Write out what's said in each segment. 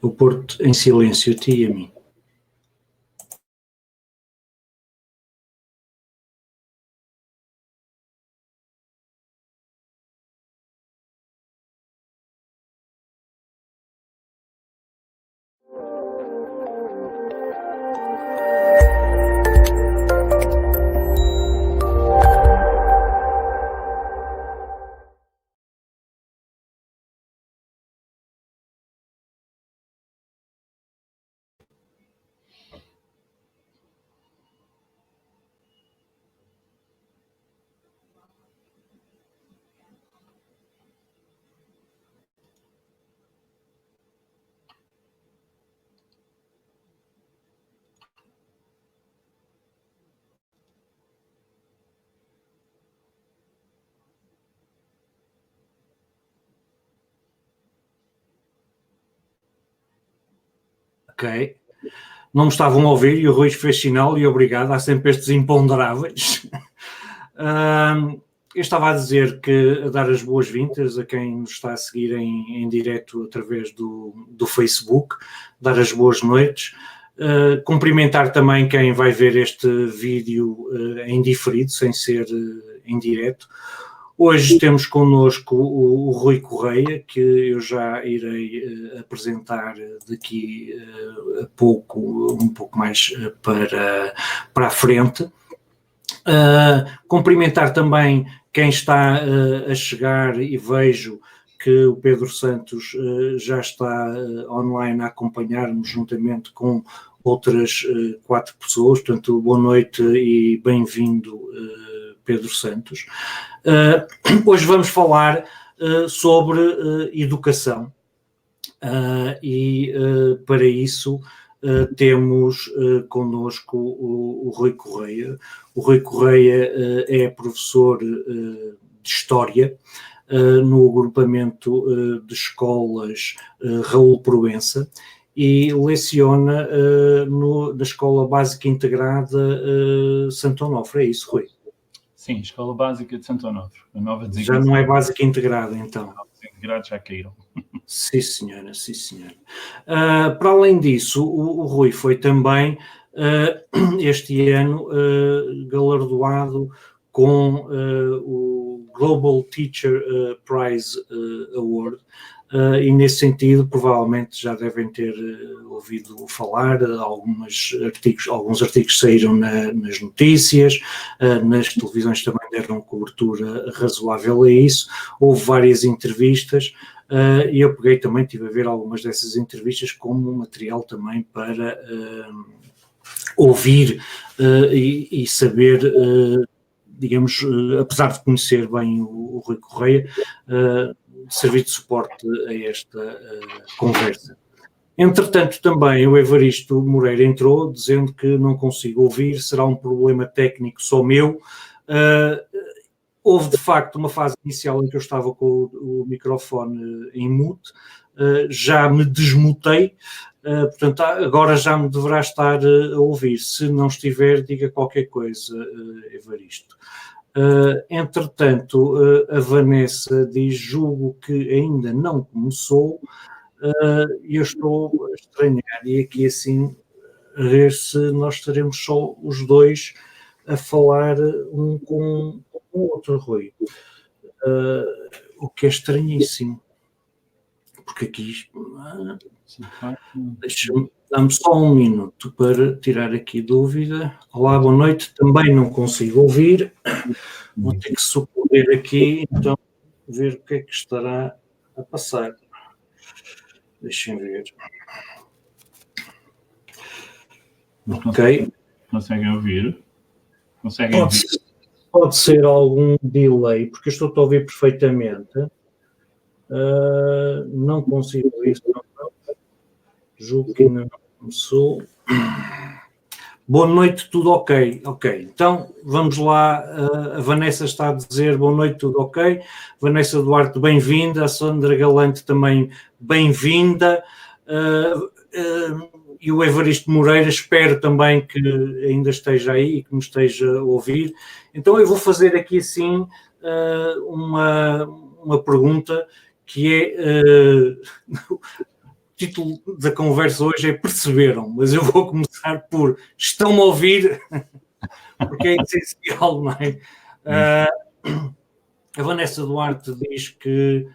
Vou pôr-te em silêncio, a ti e a mim. Ok. Não me estavam a ouvir e o Rui fez sinal e obrigado, há sempre estes imponderáveis. Eu estava a dizer a dar as boas-vindas a quem nos está a seguir em direto através do Facebook, dar as boas noites, cumprimentar também quem vai ver este vídeo em diferido, sem ser em direto. Hoje temos connosco o Rui Correia, que eu já irei apresentar daqui a pouco, um pouco mais para a frente. Cumprimentar também quem está a chegar e vejo que o Pedro Santos já está online a acompanhar-nos juntamente com outras 4 pessoas, portanto, boa noite e bem-vindo, Pedro Santos. Hoje vamos falar sobre educação e para isso temos connosco o Rui Correia. O Rui Correia é professor de História no agrupamento de escolas Raul Proença e leciona na Escola Básica Integrada Santo Onofre, é isso, Rui? Sim, Escola Básica de Santo Onofre. A nova já não é Básica Integrada, então. Os integrados já caíram. Sim, senhora, sim, senhora. Para além disso, o Rui foi também, este ano, galardoado com o Global Teacher Prize Award, e nesse sentido provavelmente já devem ter ouvido falar, alguns artigos saíram nas notícias, nas televisões também deram cobertura razoável a isso, houve várias entrevistas, e eu peguei também, estive a ver algumas dessas entrevistas como material também para ouvir e saber, digamos, apesar de conhecer bem o Rui Correia, servir de suporte a esta conversa. Entretanto, também o Evaristo Moreira entrou, dizendo que não consigo ouvir, será um problema técnico só meu. Houve, de facto, uma fase inicial em que eu estava com o microfone em mute, já me desmutei, portanto, agora já me deverá estar a ouvir. Se não estiver, diga qualquer coisa, Evaristo. Entretanto, a Vanessa diz, julgo que ainda não começou, e eu estou a estranhar, e aqui assim, a ver se nós estaremos só os dois a falar um com o outro, Rui. O que é estranhíssimo. Porque aqui... Dá-me só um minuto para tirar aqui dúvida. Olá, boa noite. Também não consigo ouvir. Vou ter que socorrer aqui, então, ver o que é que estará a passar. Deixem ver. Ok. Conseguem ouvir? Conseguem ouvir? Pode ser algum delay, porque eu estou a ouvir perfeitamente. Não consigo ouvir. Julgo que ainda não começou. Boa noite, tudo ok. Ok, então vamos lá. A Vanessa está a dizer boa noite, tudo ok. Vanessa Duarte, bem-vinda. A Sandra Galante também, bem-vinda. E o Evaristo Moreira, espero também que ainda esteja aí e que me esteja a ouvir. Então eu vou fazer aqui assim uma pergunta que é... título da conversa hoje é Perceberam, mas eu vou começar por Estão-me a ouvir, porque é essencial, não é? A Vanessa Duarte diz que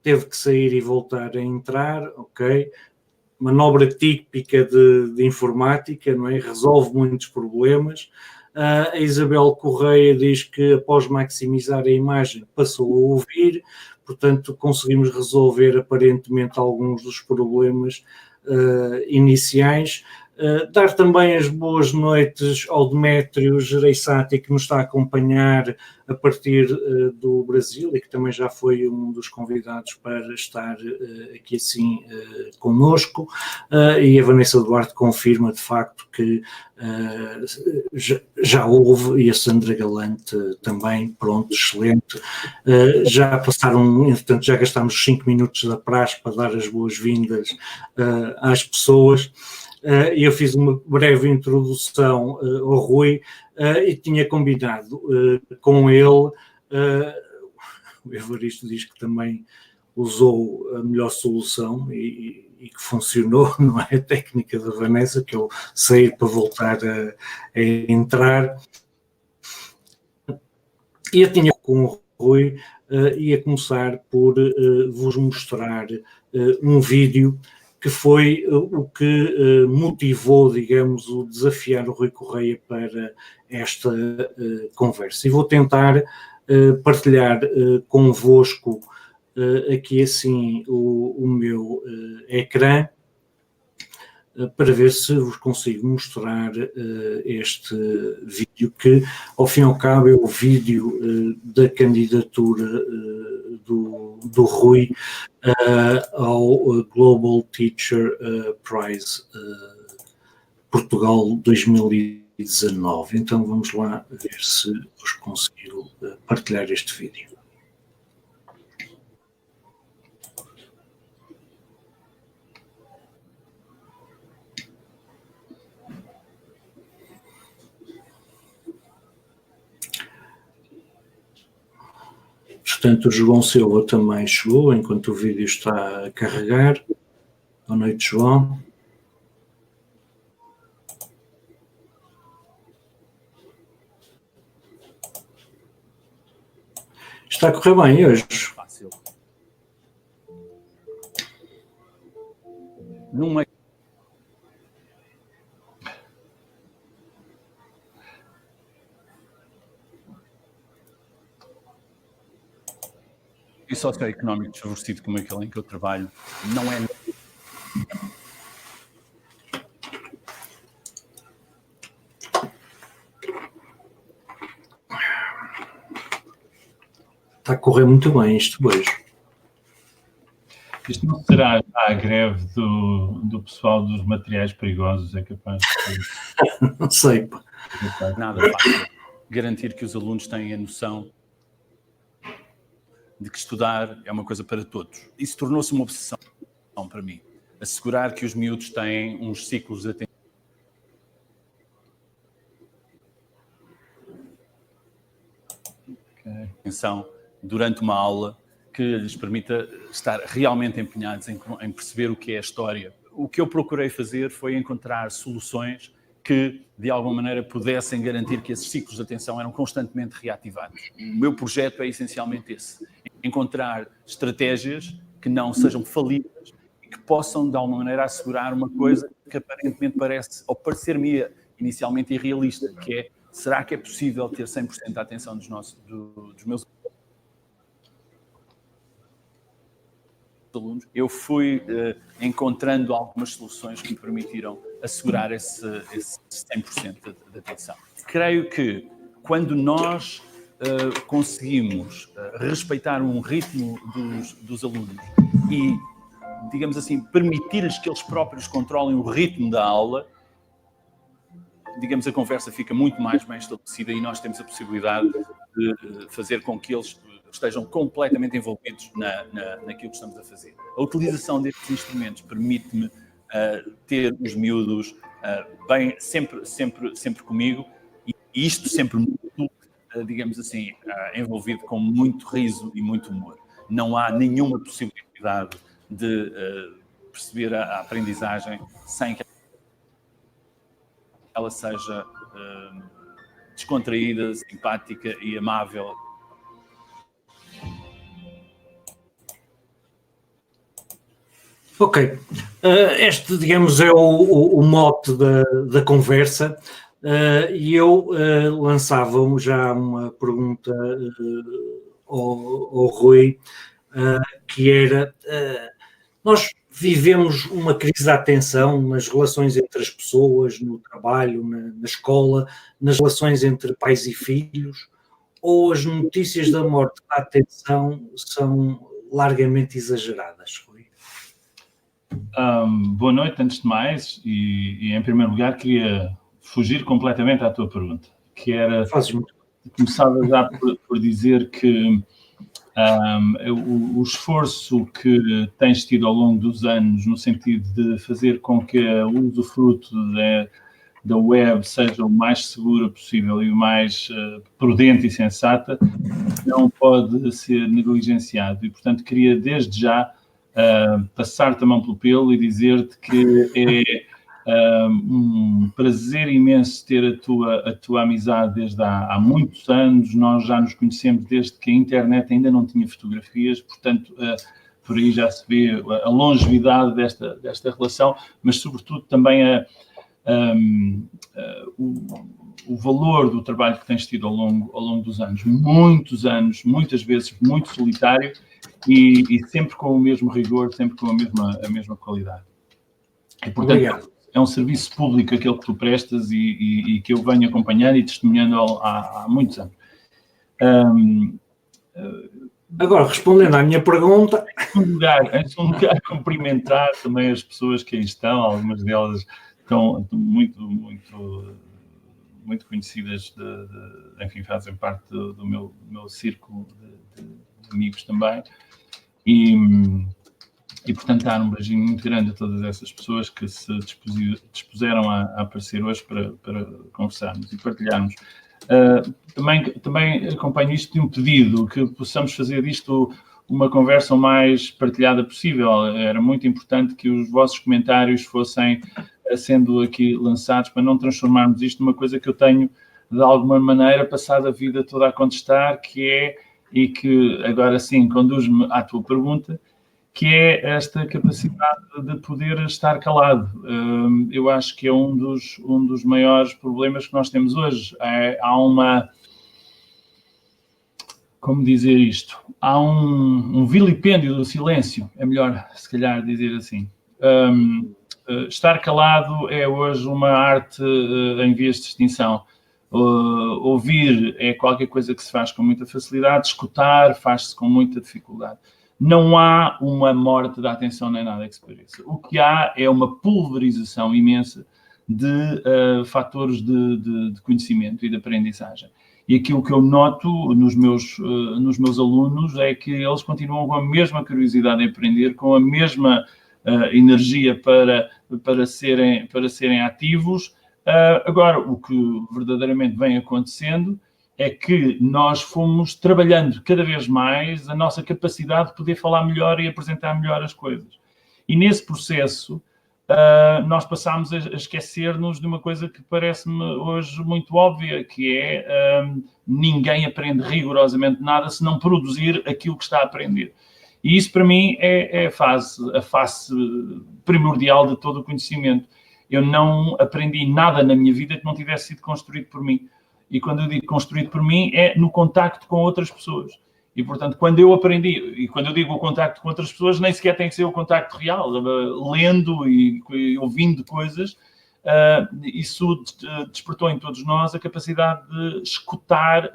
teve que sair e voltar a entrar, ok? Manobra típica de informática, não é? Resolve muitos problemas. A Isabel Correia diz que após maximizar a imagem passou a ouvir, portanto conseguimos resolver aparentemente alguns dos problemas iniciais. Dar também as boas noites ao Demétrio Gereissati, que nos está a acompanhar a partir do Brasil e que também já foi um dos convidados para estar aqui assim connosco, e a Vanessa Duarte confirma de facto que já houve, e a Sandra Galante também, pronto, excelente. Já passaram, entretanto, já gastámos os 5 minutos da praxe para dar as boas-vindas às pessoas. Eu fiz uma breve introdução ao Rui e tinha combinado com ele, o Evaristo diz que também usou a melhor solução e que funcionou, não é? A técnica da Vanessa, que eu sair para voltar a entrar. E eu tinha com o Rui, ia começar por vos mostrar um vídeo que foi o que motivou, digamos, o desafiar o Rui Correia para esta conversa. E vou tentar partilhar convosco aqui assim o meu ecrã para ver se vos consigo mostrar este vídeo que, ao fim e ao cabo, é o vídeo da candidatura do Rui ao Global Teacher Prize Portugal 2019. Então vamos lá ver se vos consigo partilhar este vídeo. Portanto, o João Silva também chegou, enquanto o vídeo está a carregar. Boa noite, João. Está a correr bem hoje? Fácil. Numa e socioeconómico desfavorecido como aquele em que eu trabalho, não é. Está a correr muito bem isto hoje. Isto não será a greve do pessoal dos materiais perigosos, é capaz de... Não sei, pá. Nada fácil. Garantir que os alunos têm a noção de que estudar é uma coisa para todos. Isso tornou-se uma obsessão para mim. Assegurar que os miúdos têm uns ciclos de atenção durante uma aula que lhes permita estar realmente empenhados em perceber o que é a história. O que eu procurei fazer foi encontrar soluções que, de alguma maneira, pudessem garantir que esses ciclos de atenção eram constantemente reativados. O meu projeto é essencialmente esse. Encontrar estratégias que não sejam falíveis e que possam, de alguma maneira, assegurar uma coisa que aparentemente parece, ou parecer-me inicialmente irrealista, que é, será que é possível ter 100% da atenção dos meus alunos? Eu fui encontrando algumas soluções que me permitiram assegurar esse 100% de atenção. Creio que quando nós conseguimos respeitar um ritmo dos alunos e, digamos assim, permitir-lhes que eles próprios controlem o ritmo da aula, digamos, a conversa fica muito mais bem estabelecida e nós temos a possibilidade de fazer com que eles estejam completamente envolvidos naquilo que estamos a fazer. A utilização destes instrumentos permite-me ter os miúdos bem, sempre comigo, e isto sempre muito, digamos assim, envolvido com muito riso e muito humor. Não há nenhuma possibilidade de perceber a aprendizagem sem que ela seja descontraída, simpática e amável. Ok. Este, digamos, é o mote da conversa. E eu lançava já uma pergunta ao Rui, que era, nós vivemos uma crise da atenção nas relações entre as pessoas, no trabalho, na escola, nas relações entre pais e filhos, ou as notícias da morte da atenção são largamente exageradas, Rui? Boa noite, antes de mais, e em primeiro lugar queria fugir completamente à tua pergunta, que era, começava já por dizer que o esforço que tens tido ao longo dos anos no sentido de fazer com que o usufruto da web seja o mais seguro possível e o mais prudente e sensata, não pode ser negligenciado. E, portanto, queria desde já passar-te a mão pelo pelo e dizer-te que é um prazer imenso ter a tua amizade desde há muitos anos. Nós já nos conhecemos desde que a internet ainda não tinha fotografias, portanto, por aí já se vê a longevidade desta relação, mas sobretudo também o valor do trabalho que tens tido ao longo dos anos. Muitos anos, muitas vezes muito solitário e sempre com o mesmo rigor, sempre com a mesma qualidade. E, portanto, obrigado. É um serviço público aquele que tu prestas e que eu venho acompanhando e testemunhando há muitos anos. Agora, respondendo à minha pergunta... Em segundo lugar, cumprimentar também as pessoas que aí estão, algumas delas estão muito conhecidas, enfim, fazem parte do meu círculo de amigos também. E, portanto, dar um beijinho muito grande a todas essas pessoas que se dispuseram a aparecer hoje para conversarmos e partilharmos. Também acompanho isto de um pedido, que possamos fazer disto uma conversa o mais partilhada possível. Era muito importante que os vossos comentários fossem sendo aqui lançados para não transformarmos isto numa coisa que eu tenho, de alguma maneira, passado a vida toda a contestar, e que agora sim conduz-me à tua pergunta, que é esta capacidade de poder estar calado. Eu acho que é um dos maiores problemas que nós temos hoje. Há uma... Como dizer isto? Há um vilipêndio do silêncio, é melhor se calhar dizer assim. Estar calado é hoje uma arte em vias de extinção. Ouvir é qualquer coisa que se faz com muita facilidade, escutar faz-se com muita dificuldade. Não há uma morte da atenção nem nada que se pareça. O que há é uma pulverização imensa de fatores de conhecimento e de aprendizagem. E aquilo que eu noto nos meus alunos é que eles continuam com a mesma curiosidade em aprender, com a mesma energia para serem ativos. Agora, o que verdadeiramente vem acontecendo é que nós fomos trabalhando cada vez mais a nossa capacidade de poder falar melhor e apresentar melhor as coisas. E nesse processo, nós passámos a esquecer-nos de uma coisa que parece-me hoje muito óbvia, que é ninguém aprende rigorosamente nada se não produzir aquilo que está a aprender. E isso, para mim, é a face primordial de todo o conhecimento. Eu não aprendi nada na minha vida que não tivesse sido construído por mim. E quando eu digo construído por mim, é no contacto com outras pessoas. E, portanto, quando eu aprendi, e quando eu digo o contacto com outras pessoas, nem sequer tem que ser o contacto real. Lendo e ouvindo coisas, isso despertou em todos nós a capacidade de escutar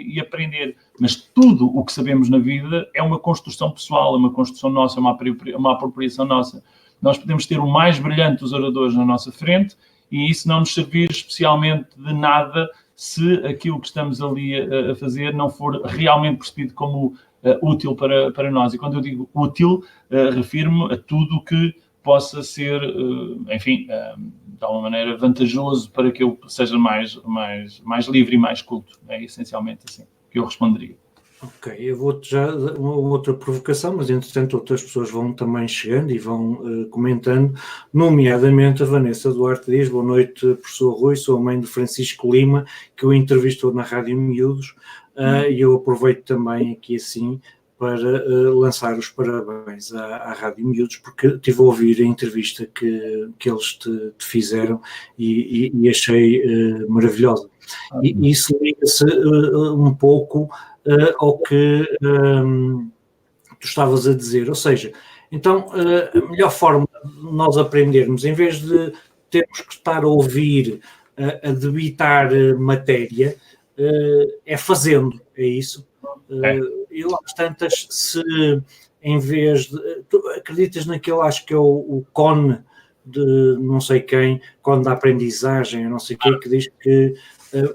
e aprender. Mas tudo o que sabemos na vida é uma construção pessoal, é uma construção nossa, uma apropriação nossa. Nós podemos ter o mais brilhante dos oradores na nossa frente e isso não nos servir especialmente de nada se aquilo que estamos ali a fazer não for realmente percebido como útil para nós. E quando eu digo útil, refiro-me a tudo que possa ser, enfim, de alguma maneira vantajoso para que eu seja mais livre e mais culto. É essencialmente assim que eu responderia. Ok, eu vou-te já dar uma outra provocação, mas entretanto outras pessoas vão também chegando e vão comentando, nomeadamente a Vanessa Duarte diz: boa noite, professor Rui, sou a mãe de Francisco Lima, que o entrevistou na Rádio Miúdos, e eu aproveito também aqui assim para lançar os parabéns à Rádio Miúdos, porque estive a ouvir a entrevista que eles te fizeram e achei maravilhosa. E isso liga-se um pouco ao que tu estavas a dizer, ou seja, então a melhor forma de nós aprendermos, em vez de termos que estar a ouvir, a debitar matéria, é fazendo, é isso. E lá às tantas, se em vez de... Tu acreditas naquele, acho que é o CON de não sei quem, CON da aprendizagem, não sei o quê, que diz que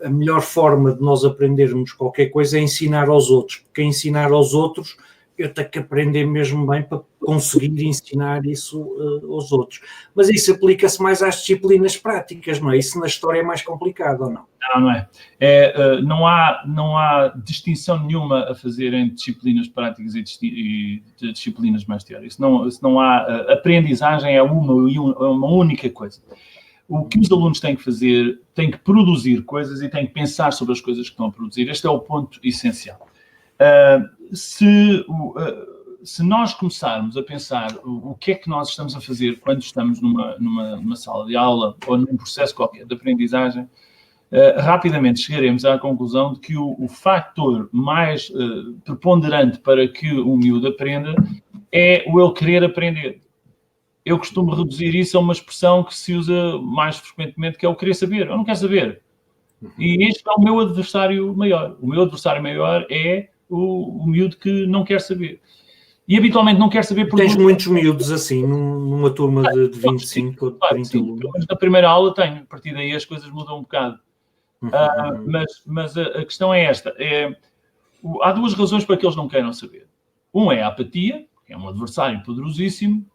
a melhor forma de nós aprendermos qualquer coisa é ensinar aos outros, porque ensinar aos outros eu tenho que aprender mesmo bem para conseguir ensinar isso aos outros. Mas isso aplica-se mais às disciplinas práticas, não é? Isso na história é mais complicado, ou não? Não é. Não há distinção nenhuma a fazer entre disciplinas práticas e disciplinas mais teóricas. Não há, aprendizagem é uma única coisa. O que os alunos têm que fazer, têm que produzir coisas e têm que pensar sobre as coisas que estão a produzir. Este é o ponto essencial. Se nós começarmos a pensar o que é que nós estamos a fazer quando estamos numa sala de aula ou num processo qualquer de aprendizagem, rapidamente chegaremos à conclusão de que o fator mais preponderante para que o miúdo aprenda é o ele querer aprender. Eu costumo reduzir isso a uma expressão que se usa mais frequentemente, que é o querer saber. Eu não quero saber. E este é o meu adversário maior. O meu adversário maior é o miúdo que não quer saber. E habitualmente não quer saber... Tens muitos miúdos assim, numa turma de 25 ou 30 alunos? Na primeira aula tenho. A partir daí as coisas mudam um bocado. Mas a questão é esta. Há duas razões para que eles não queiram saber. Um é a apatia, que é um adversário poderosíssimo,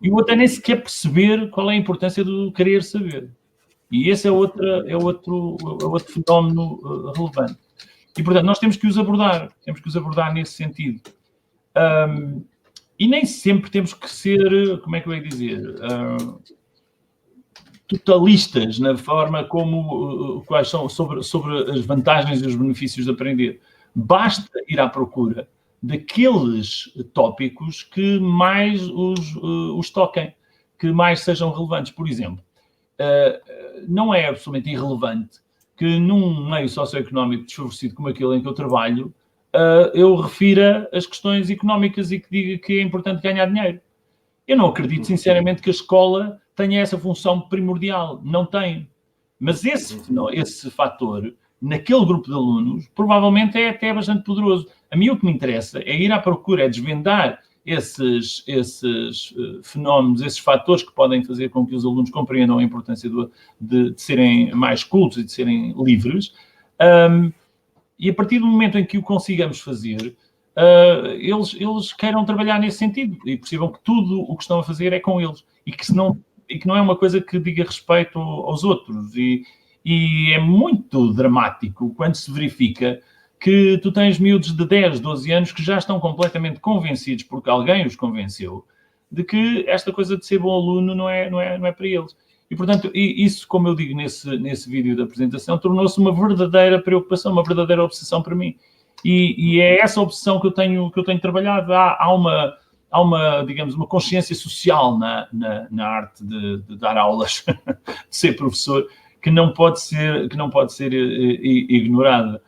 e o outro é nem sequer perceber qual é a importância do querer saber. E esse é outro fenómeno relevante. E, portanto, nós temos que os abordar nesse sentido. E nem sempre temos que ser, como é que eu ia dizer, totalistas na forma como, quais são, sobre as vantagens e os benefícios de aprender. Basta ir à procura daqueles tópicos que mais os toquem, que mais sejam relevantes. Por exemplo, não é absolutamente irrelevante que num meio socioeconómico desfavorecido como aquele em que eu trabalho, eu refira as questões económicas e que diga que é importante ganhar dinheiro. Eu não acredito, sinceramente, que a escola tenha essa função primordial. Não tem. Mas esse fator, naquele grupo de alunos, provavelmente é até bastante poderoso. A mim o que me interessa é ir à procura, é desvendar esses fenómenos, esses fatores que podem fazer com que os alunos compreendam a importância de serem mais cultos e de serem livres. E a partir do momento em que o consigamos fazer, eles queiram trabalhar nesse sentido e percebam que tudo o que estão a fazer é com eles e que não é uma coisa que diga respeito aos outros. E é muito dramático quando se verifica que tu tens miúdos de 10, 12 anos que já estão completamente convencidos, porque alguém os convenceu, de que esta coisa de ser bom aluno não é para eles. E, portanto, isso, como eu digo nesse vídeo da apresentação, tornou-se uma verdadeira preocupação, uma verdadeira obsessão para mim. E é essa obsessão que eu tenho trabalhado. Há uma, digamos, uma consciência social na arte de dar aulas, de ser professor, que não pode ser ignorada.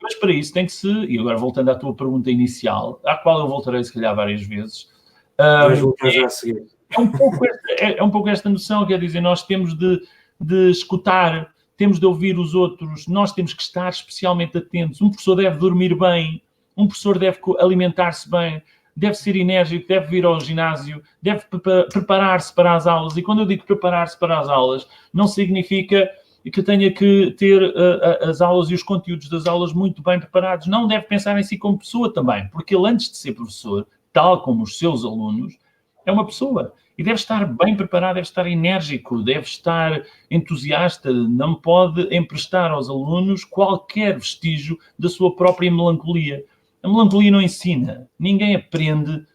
Mas para isso tem que se... E agora voltando à tua pergunta inicial, à qual eu voltarei se calhar várias vezes. Vais voltar já a seguir. É um pouco esta noção, quer dizer, nós temos de escutar, temos de ouvir os outros, nós temos que estar especialmente atentos. Um professor deve dormir bem, um professor deve alimentar-se bem, deve ser enérgico, deve vir ao ginásio, deve preparar-se para as aulas. E quando eu digo preparar-se para as aulas, não significa que tenha que ter as aulas e os conteúdos das aulas muito bem preparados. Não deve pensar em si como pessoa também, porque ele, antes de ser professor, tal como os seus alunos, é uma pessoa. E deve estar bem preparado, deve estar enérgico, deve estar entusiasta, não pode emprestar aos alunos qualquer vestígio da sua própria melancolia. A melancolia não ensina, ninguém aprende.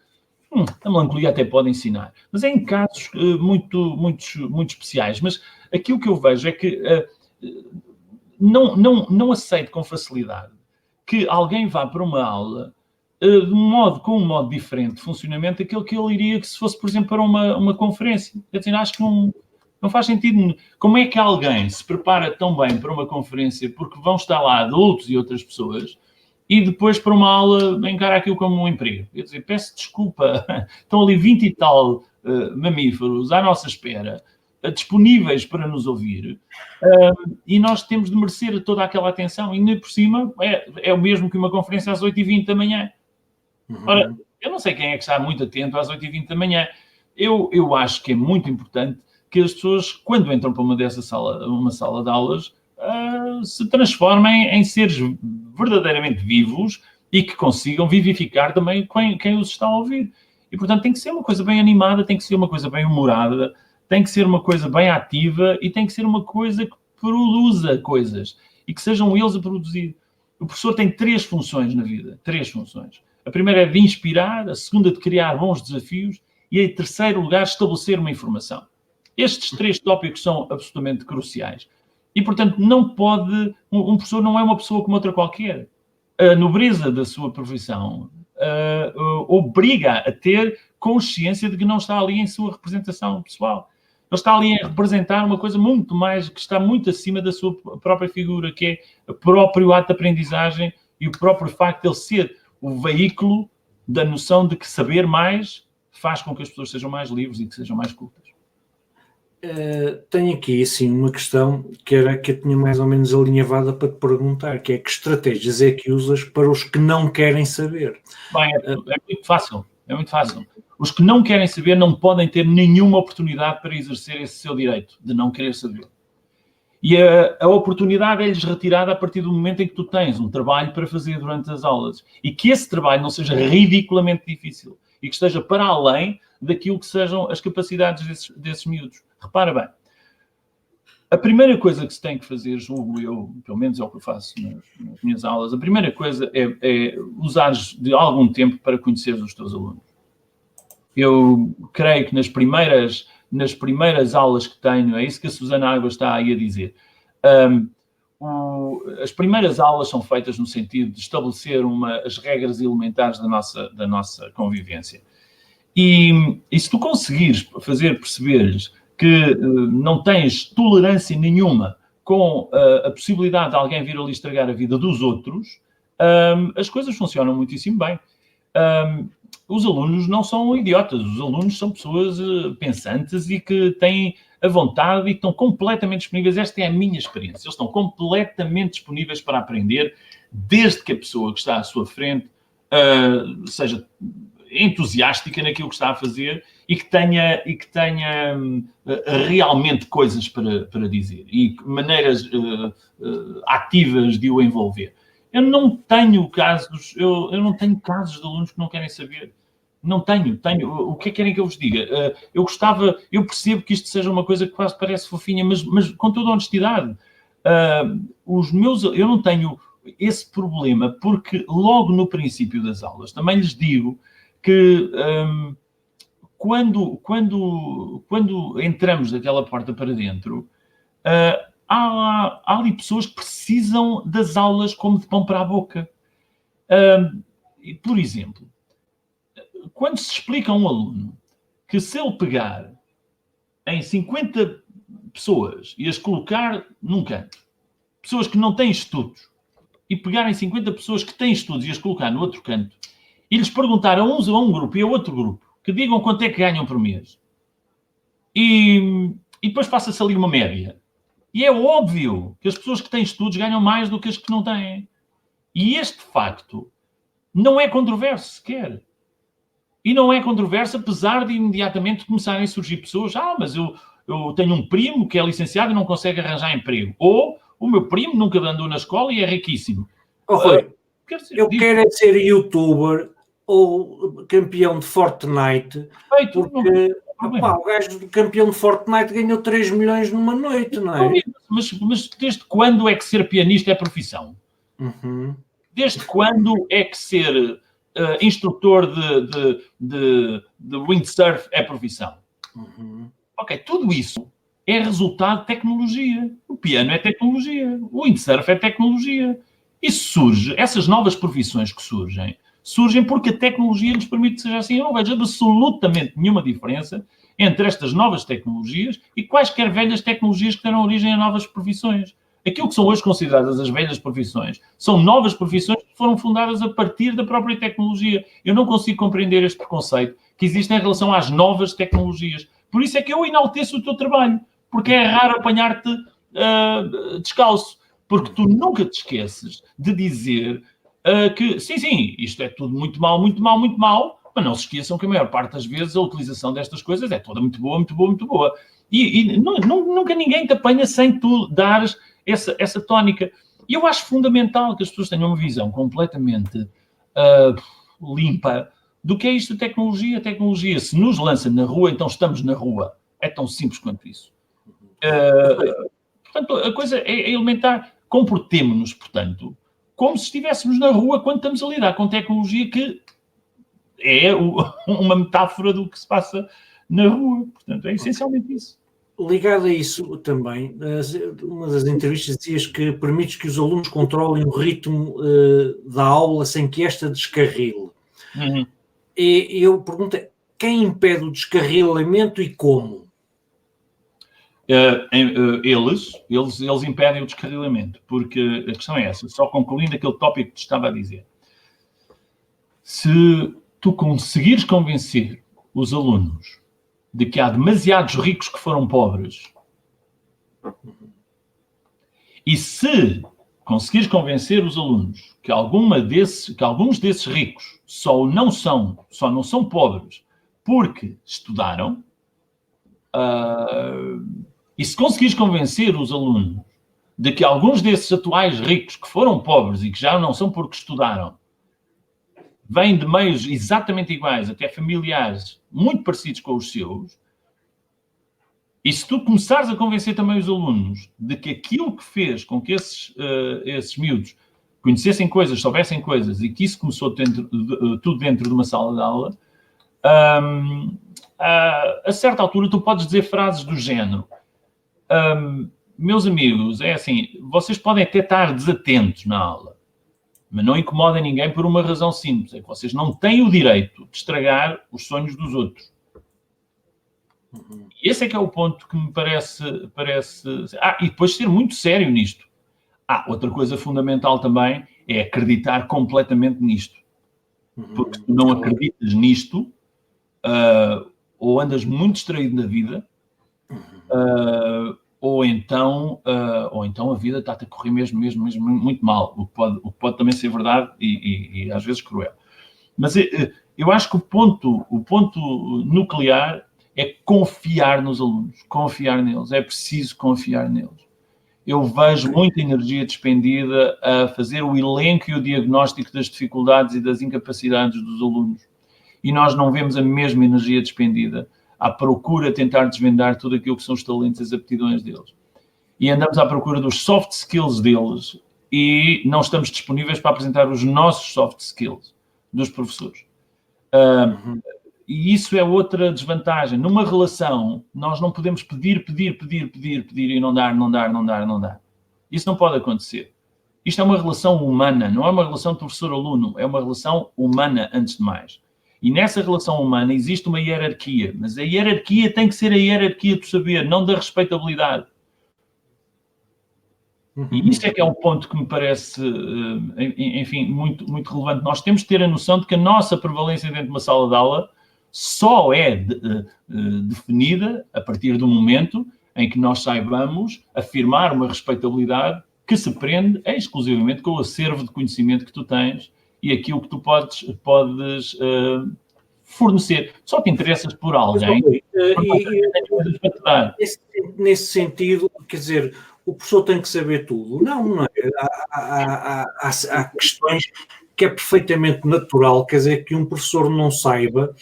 A melancolia até pode ensinar, mas é em casos muito especiais. Mas aquilo que eu vejo é que não aceito com facilidade que alguém vá para uma aula com um modo diferente de funcionamento daquele que ele iria que se fosse, por exemplo, para uma conferência. Quer dizer, acho que não faz sentido. Como é que alguém se prepara tão bem para uma conferência porque vão estar lá adultos e outras pessoas e depois para uma aula encara aquilo como um emprego? Quer dizer, peço desculpa, estão ali 20 e tal mamíferos à nossa espera, disponíveis para nos ouvir, e nós temos de merecer toda aquela atenção. E ainda por cima é o mesmo que uma conferência às 8h20 da manhã. Ora, eu não sei quem é que está muito atento às 8h20 da manhã. Eu acho que é muito importante que as pessoas, quando entram para uma sala de aulas, se transformem em seres verdadeiramente vivos e que consigam vivificar também quem os está a ouvir. E, portanto, tem que ser uma coisa bem animada, tem que ser uma coisa bem humorada, tem que ser uma coisa bem ativa e tem que ser uma coisa que produza coisas e que sejam eles a produzir. O professor tem 3 funções na vida, 3 funções. A primeira é de inspirar, a segunda de criar bons desafios e, em terceiro lugar, estabelecer uma informação. Estes 3 tópicos são absolutamente cruciais. E, portanto, um professor não é uma pessoa como outra qualquer. A nobreza da sua profissão obriga a ter consciência de que não está ali em sua representação pessoal. Ele está ali a representar uma coisa muito mais, que está muito acima da sua própria figura, que é o próprio ato de aprendizagem e o próprio facto de ele ser o veículo da noção de que saber mais faz com que as pessoas sejam mais livres e que sejam mais cultas. Tenho aqui, assim, uma questão que era que eu tinha mais ou menos alinhavada para te perguntar, que é que estratégias é que usas para os que não querem saber? Bem, é muito fácil, é muito fácil. Os que não querem saber não podem ter nenhuma oportunidade para exercer esse seu direito de não querer saber. E a oportunidade é-lhes retirada a partir do momento em que tu tens um trabalho para fazer durante as aulas. E que esse trabalho não seja ridiculamente difícil e que esteja para além daquilo que sejam as capacidades desses miúdos. Repara bem, a primeira coisa que se tem que fazer, julgo eu, pelo menos é o que eu faço nas minhas aulas, a primeira coisa é usares de algum tempo para conheceres os teus alunos. Eu creio que nas primeiras aulas que tenho, é isso que a Susana Água está aí a dizer. As primeiras aulas são feitas no sentido de estabelecer as regras elementares da nossa convivência. E se tu conseguires fazer perceber-lhes que não tens tolerância nenhuma com a possibilidade de alguém vir ali estragar a vida dos outros, as coisas funcionam muitíssimo bem. Os alunos não são idiotas, os alunos são pessoas pensantes e que têm a vontade e que estão completamente disponíveis. Esta é a minha experiência. Eles estão completamente disponíveis para aprender, desde que a pessoa que está à sua frente seja entusiástica naquilo que está a fazer e que tenha realmente coisas para dizer e maneiras ativas de o envolver. Eu não tenho casos de alunos que não querem saber. Não tenho. O que é que querem que eu vos diga? Eu percebo que isto seja uma coisa que quase parece fofinha, mas com toda a honestidade, eu não tenho esse problema, porque logo no princípio das aulas também lhes digo que quando entramos daquela porta para dentro, há ali pessoas que precisam das aulas como de pão para a boca. Por exemplo, quando se explica a um aluno que se ele pegar em 50 pessoas e as colocar num canto, pessoas que não têm estudos, e pegar em 50 pessoas que têm estudos e as colocar no outro canto, e lhes perguntar a um grupo e a outro grupo que digam quanto é que ganham por mês, e depois passa-se ali uma média. E é óbvio que as pessoas que têm estudos ganham mais do que as que não têm. E este facto não é controverso sequer. E não é controverso, apesar de imediatamente começarem a surgir pessoas. Mas eu tenho um primo que é licenciado e não consegue arranjar emprego. Ou o meu primo nunca andou na escola e é riquíssimo. Rui, eu quero é ser youtuber ou campeão de Fortnite, porque O gajo do campeão de Fortnite ganhou 3 milhões numa noite, não é? Mas desde quando é que ser pianista é profissão? Desde quando é que ser instrutor de windsurf é profissão? Ok, tudo isso é resultado de tecnologia. O piano é tecnologia. O windsurf é tecnologia. Isso surge, essas novas profissões que surgem porque a tecnologia nos permite que seja assim. Eu não vejo absolutamente nenhuma diferença entre estas novas tecnologias e quaisquer velhas tecnologias que deram origem a novas profissões. Aquilo que são hoje consideradas as velhas profissões são novas profissões que foram fundadas a partir da própria tecnologia. Eu não consigo compreender este preconceito que existe em relação às novas tecnologias. Por isso é que eu enalteço o teu trabalho, porque é raro apanhar-te descalço, porque tu nunca te esqueces de dizer que, sim, isto é tudo muito mau, muito mau, muito mau, mas não se esqueçam que a maior parte das vezes a utilização destas coisas é toda muito boa, muito boa, muito boa. E nunca ninguém te apanha sem tu dares essa tónica. E eu acho fundamental que as pessoas tenham uma visão completamente limpa do que é isto de tecnologia. A tecnologia, se nos lança na rua, então estamos na rua. É tão simples quanto isso. Portanto, a coisa é elementar. Comportemo-nos, portanto, como se estivéssemos na rua quando estamos a lidar com tecnologia que é uma metáfora do que se passa na rua. Portanto, é essencialmente isso. Ligado a isso também, uma das entrevistas dizias que permites que os alunos controlem o ritmo da aula sem que esta descarrile. E eu pergunto, quem impede o descarrilamento e como? Eles impedem o descarrilamento, porque a questão é essa, só concluindo aquele tópico que te estava a dizer. Se tu conseguires convencer os alunos de que há demasiados ricos que foram pobres, e se conseguires convencer os alunos que alguns desses ricos só não são pobres porque estudaram, e se conseguires convencer os alunos de que alguns desses atuais ricos que foram pobres e que já não são porque estudaram, vêm de meios exatamente iguais, até familiares, muito parecidos com os seus, e se tu começares a convencer também os alunos de que aquilo que fez com que esses miúdos conhecessem coisas, soubessem coisas, e que isso começou tudo dentro de uma sala de aula, a certa altura tu podes dizer frases do género: meus amigos, é assim, vocês podem até estar desatentos na aula, mas não incomodem ninguém por uma razão simples, é que vocês não têm o direito de estragar os sonhos dos outros. E esse é que é o ponto que me parece... e depois ser muito sério nisto. Outra coisa fundamental também é acreditar completamente nisto. Porque se tu não acreditas nisto, ou andas muito distraído na vida, ou então a vida está-te a correr mesmo muito mal, o que pode também ser verdade e às vezes cruel. Mas eu acho que o ponto nuclear é confiar nos alunos, confiar neles, é preciso confiar neles. Eu vejo muita energia despendida a fazer o elenco e o diagnóstico das dificuldades e das incapacidades dos alunos. E nós não vemos a mesma energia despendida à procura de tentar desvendar tudo aquilo que são os talentos e as aptidões deles. E andamos à procura dos soft skills deles e não estamos disponíveis para apresentar os nossos soft skills dos professores. E isso é outra desvantagem. Numa relação, nós não podemos pedir e não dar. Isso não pode acontecer. Isto é uma relação humana, não é uma relação de professor-aluno, é uma relação humana antes de mais. E nessa relação humana existe uma hierarquia, mas a hierarquia tem que ser a hierarquia do saber, não da respeitabilidade. E isto é que é um ponto que me parece, enfim, muito relevante. Nós temos de ter a noção de que a nossa prevalência dentro de uma sala de aula só é definida a partir do momento em que nós saibamos afirmar uma respeitabilidade que se prende exclusivamente com o acervo de conhecimento que tu tens e aquilo que tu podes fornecer. Só te interessas por alguém. Nesse sentido, quer dizer, o professor tem que saber tudo. Não é? Há questões que é perfeitamente natural, quer dizer, que um professor não saiba.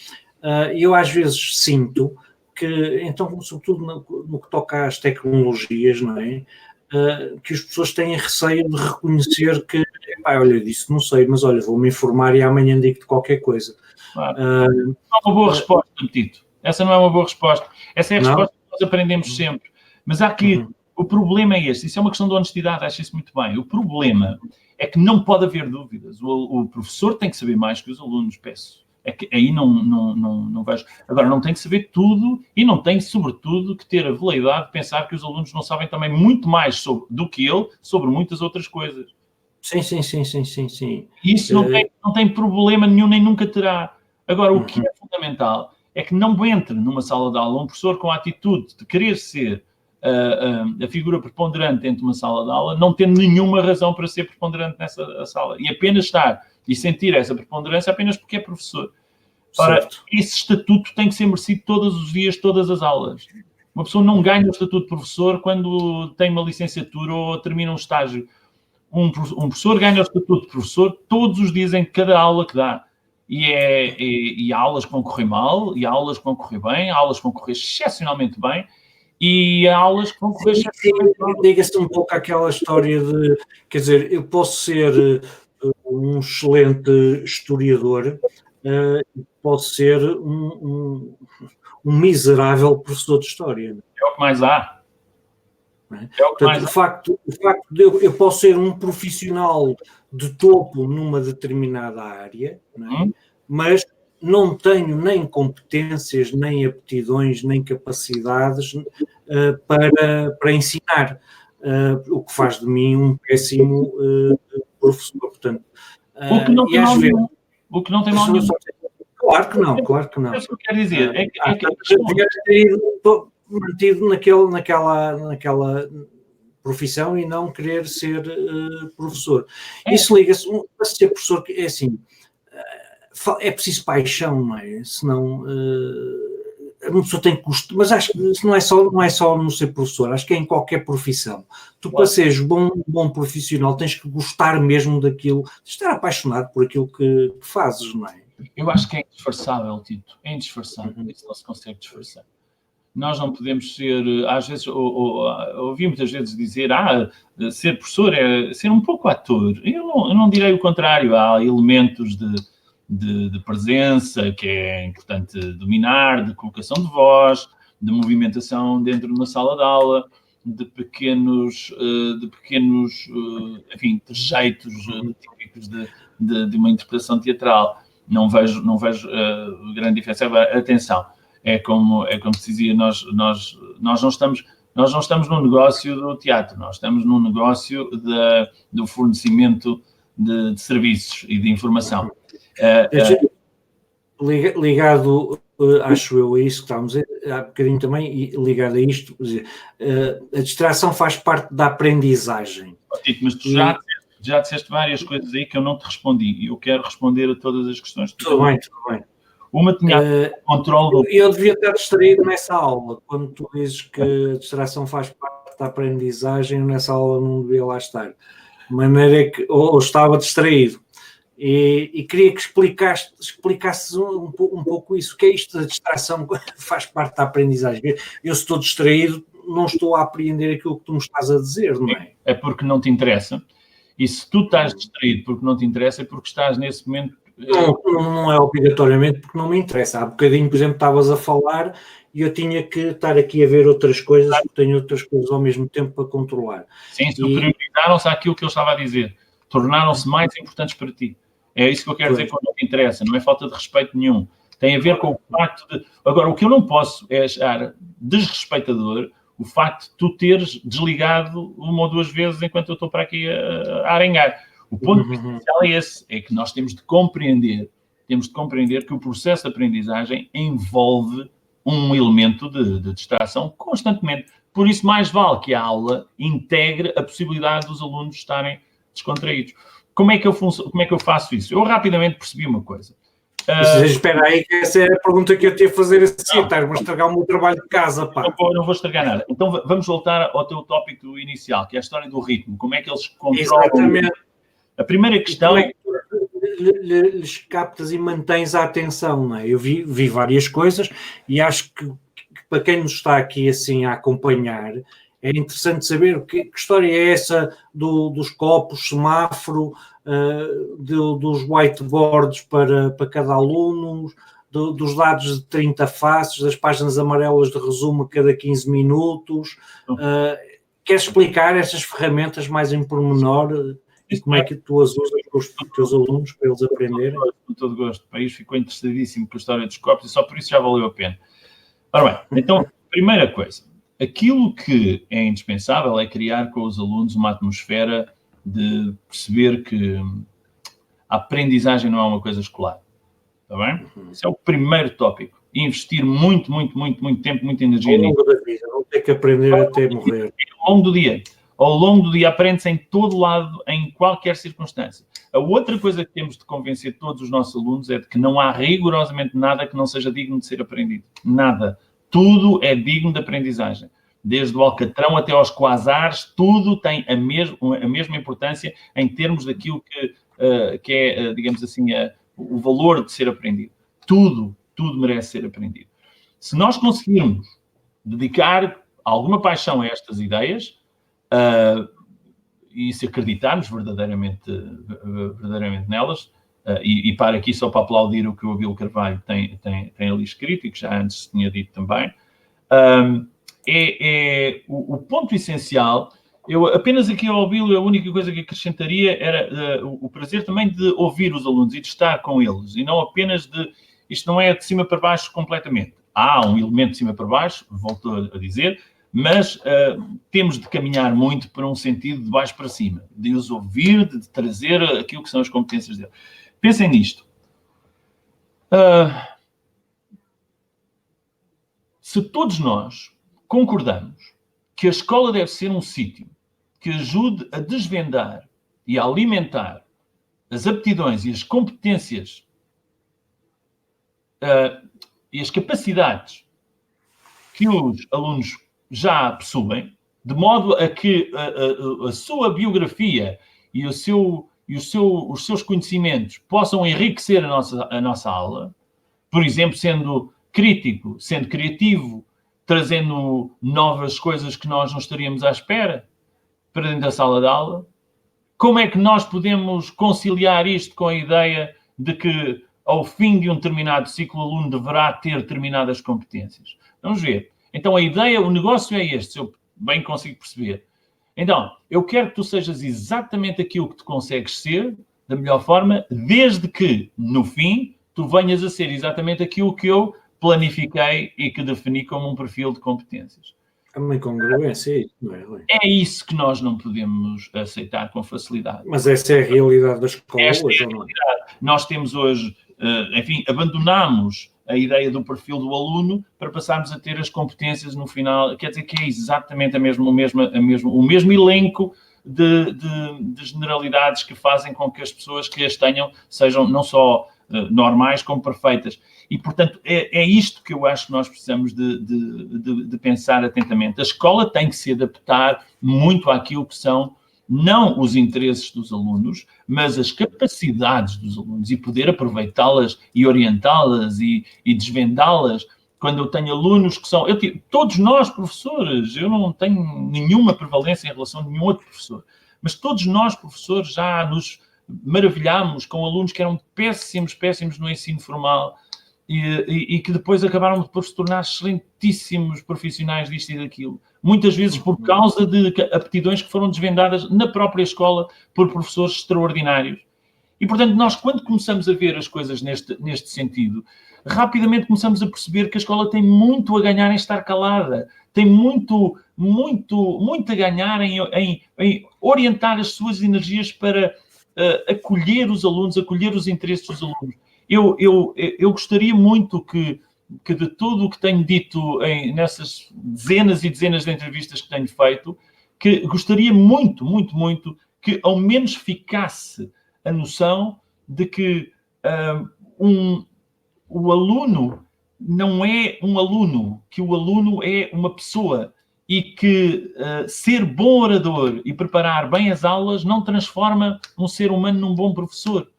Eu às vezes sinto que, então, sobretudo no que toca às tecnologias, não é? Que as pessoas têm receio de reconhecer que, olha, disso não sei, mas olha, vou-me informar e amanhã digo-te qualquer coisa. Claro. Não é uma boa resposta, Tito. Essa não é uma boa resposta. Essa é a resposta que nós aprendemos sempre. Mas há aqui, o problema é este. Isso é uma questão de honestidade, acho isso muito bem. O problema é que não pode haver dúvidas. O professor tem que saber mais que os alunos, peço. É que aí não vejo. Agora, não tem que saber tudo e não tem, sobretudo, que ter a veleidade de pensar que os alunos não sabem também muito mais do que ele sobre muitas outras coisas. Sim. Isso não tem problema nenhum, nem nunca terá. Agora, o que é fundamental é que não entre numa sala de aula um professor com a atitude de querer ser a figura preponderante dentro de uma sala de aula, não tendo nenhuma razão para ser preponderante nessa sala. E apenas estar e sentir essa preponderância apenas porque é professor. Ora, esse estatuto tem que ser merecido todos os dias, todas as aulas. Uma pessoa não ganha o estatuto de professor quando tem uma licenciatura ou termina um estágio. Um professor ganha o estatuto de professor todos os dias em cada aula que dá. E há aulas que vão correr mal, e há aulas que vão correr bem, há aulas que vão correr excepcionalmente bem, e há aulas que vão correr excepcionalmente mal. Diga-se um pouco aquela história de, quer dizer, eu posso ser um excelente historiador, posso ser um miserável professor de história. É o que mais há. Portanto, o facto de eu posso ser um profissional de topo numa determinada área, não é? Mas não tenho nem competências, nem aptidões, nem capacidades para ensinar, o que faz de mim um péssimo professor. Portanto, o que não tem mal nenhum. O que não tem mal nenhum. Claro que não. É isso que eu quero dizer. Devia ter ido mantido naquela profissão e não querer ser professor. Isso liga-se, para ser professor, é assim, é preciso paixão, não é? Senão uma pessoa tem custo, mas acho que isso não é só no ser professor, acho que é em qualquer profissão. Tu, para seres bom profissional, tens que gostar mesmo daquilo, estar apaixonado por aquilo que fazes, não é? Eu acho que é indisfarçável, Tito, é indisfarçável, isso não se consegue disfarçar. Nós não podemos ser, às vezes, ouvi muitas vezes dizer, ser professor é ser um pouco ator. Eu não direi o contrário, há elementos de presença que é importante dominar, de colocação de voz, de movimentação dentro de uma sala de aula, de pequenos enfim, trejeitos típicos de uma interpretação teatral. Não vejo grande diferença. Agora, atenção, é como se dizia, nós não estamos no negócio do teatro, nós estamos no negócio do fornecimento de serviços e de informação. Ligado, acho eu, a isso que estávamos a dizer, há bocadinho também, e ligado a isto, a distração faz parte da aprendizagem. Tito, mas tu já disseste várias coisas aí que eu não te respondi, e eu quero responder a todas as questões. Tudo bem. Uma tinha controle... Eu devia estar distraído nessa aula. Quando tu dizes que a distração faz parte da aprendizagem, nessa aula não devia lá estar. De maneira que ou estava distraído. E queria que explicasses um pouco isso. O que é isto da distração faz parte da aprendizagem? Eu, se estou distraído, não estou a apreender aquilo que tu me estás a dizer, não é? É porque não te interessa. E se tu estás distraído porque não te interessa, é porque estás nesse momento... Não é obrigatoriamente porque não me interessa. Há bocadinho, por exemplo, estavas a falar e eu tinha que estar aqui a ver outras coisas, porque tenho outras coisas ao mesmo tempo para controlar. Sim, priorizaram-se àquilo que eu estava a dizer. Tornaram-se mais importantes para ti. É isso que eu quero dizer quando não te interessa. Não é falta de respeito nenhum. Tem a ver com o facto de... Agora, o que eu não posso é achar desrespeitador o facto de tu teres desligado uma ou duas vezes enquanto eu estou para aqui a arengar. O ponto inicial é esse, é que nós temos de compreender que o processo de aprendizagem envolve um elemento de distração constantemente. Por isso, mais vale que a aula integre a possibilidade dos alunos estarem descontraídos. Como é que eu faço isso? Eu rapidamente percebi uma coisa. Espera aí, que essa é a pergunta que eu tinha a fazer assim, estás-me a estragar o meu trabalho de casa, pá. Não vou estragar nada. Então vamos voltar ao teu tópico inicial, que é a história do ritmo. Como é que eles controlam... Exatamente. A primeira questão é... lhes captas e mantens a atenção, não é? Eu vi várias coisas e acho que para quem nos está aqui assim a acompanhar, é interessante saber que história é essa dos copos, semáforo, dos whiteboards para cada aluno, dos dados de 30 faces, das páginas amarelas de resumo a cada 15 minutos. Queres explicar estas ferramentas mais em pormenor e como é que tu as usas com os teus alunos para eles aprenderem? Com todo gosto. O país ficou interessadíssimo com a história dos copos e só por isso já valeu a pena. Ora bem, então, primeira coisa. Aquilo que é indispensável é criar com os alunos uma atmosfera de perceber que a aprendizagem não é uma coisa escolar. Está bem? Esse é o primeiro tópico. Investir muito tempo, muita energia ao longo da vida, não ter que aprender até morrer. Ao longo do dia. Ao longo do dia aprende-se em todo lado, em qualquer circunstância. A outra coisa que temos de convencer todos os nossos alunos é de que não há rigorosamente nada que não seja digno de ser aprendido. Nada. Tudo é digno de aprendizagem. Desde o alcatrão até aos quasares, tudo tem a mesma importância em termos daquilo que é, digamos assim, o valor de ser aprendido. Tudo merece ser aprendido. Se nós conseguirmos dedicar alguma paixão a estas ideias, e se acreditarmos verdadeiramente nelas, e para aqui só para aplaudir o que o Abílio Carvalho tem ali escrito, e que já antes tinha dito também, o ponto essencial. Eu apenas aqui ao Abílio, a única coisa que acrescentaria era o prazer também de ouvir os alunos e de estar com eles, e não apenas isto não é de cima para baixo completamente. Há um elemento de cima para baixo, volto a dizer, mas temos de caminhar muito para um sentido de baixo para cima, de os ouvir, de trazer aquilo que são as competências deles. Pensem nisto. Se todos nós concordamos que a escola deve ser um sítio que ajude a desvendar e a alimentar as aptidões e as competências e as capacidades que os alunos já possuem, de modo a que a sua biografia e os seus conhecimentos possam enriquecer a nossa aula, por exemplo, sendo crítico, sendo criativo, trazendo novas coisas que nós não estaríamos à espera para dentro da sala de aula. Como é que nós podemos conciliar isto com a ideia de que, ao fim de um determinado ciclo, o aluno deverá ter determinadas competências? Vamos ver. Então, a ideia, o negócio é este, se eu bem consigo perceber. Então, eu quero que tu sejas exatamente aquilo que tu consegues ser, da melhor forma, desde que, no fim, tu venhas a ser exatamente aquilo que eu planifiquei e que defini como um perfil de competências. É uma incongruência, não é, Rui? É isso que nós não podemos aceitar com facilidade. Mas essa é a realidade da escola hoje, ou não? Nós temos hoje, enfim, abandonamos a ideia do perfil do aluno para passarmos a ter as competências no final. Quer dizer que é exatamente o mesmo elenco de generalidades que fazem com que as pessoas que as tenham sejam não só normais como perfeitas. E, portanto, é isto que eu acho que nós precisamos de pensar atentamente. A escola tem que se adaptar muito àquilo que são não os interesses dos alunos, mas as capacidades dos alunos e poder aproveitá-las e orientá-las e desvendá-las. Quando eu tenho alunos que são... todos nós, professores, eu não tenho nenhuma prevalência em relação a nenhum outro professor, mas todos nós, professores, já nos maravilhámos com alunos que eram péssimos no ensino formal e que depois acabaram por se tornar excelentíssimos profissionais disto e daquilo. Muitas vezes por causa de aptidões que foram desvendadas na própria escola por professores extraordinários. E, portanto, nós, quando começamos a ver as coisas neste sentido, rapidamente começamos a perceber que a escola tem muito a ganhar em estar calada, tem muito a ganhar em orientar as suas energias para acolher os alunos, acolher os interesses dos alunos. Eu gostaria muito que de tudo o que tenho dito nessas dezenas e dezenas de entrevistas que tenho feito, que gostaria muito que ao menos ficasse a noção de que o aluno não é um aluno, que o aluno é uma pessoa e que ser bom orador e preparar bem as aulas não transforma um ser humano num bom professor.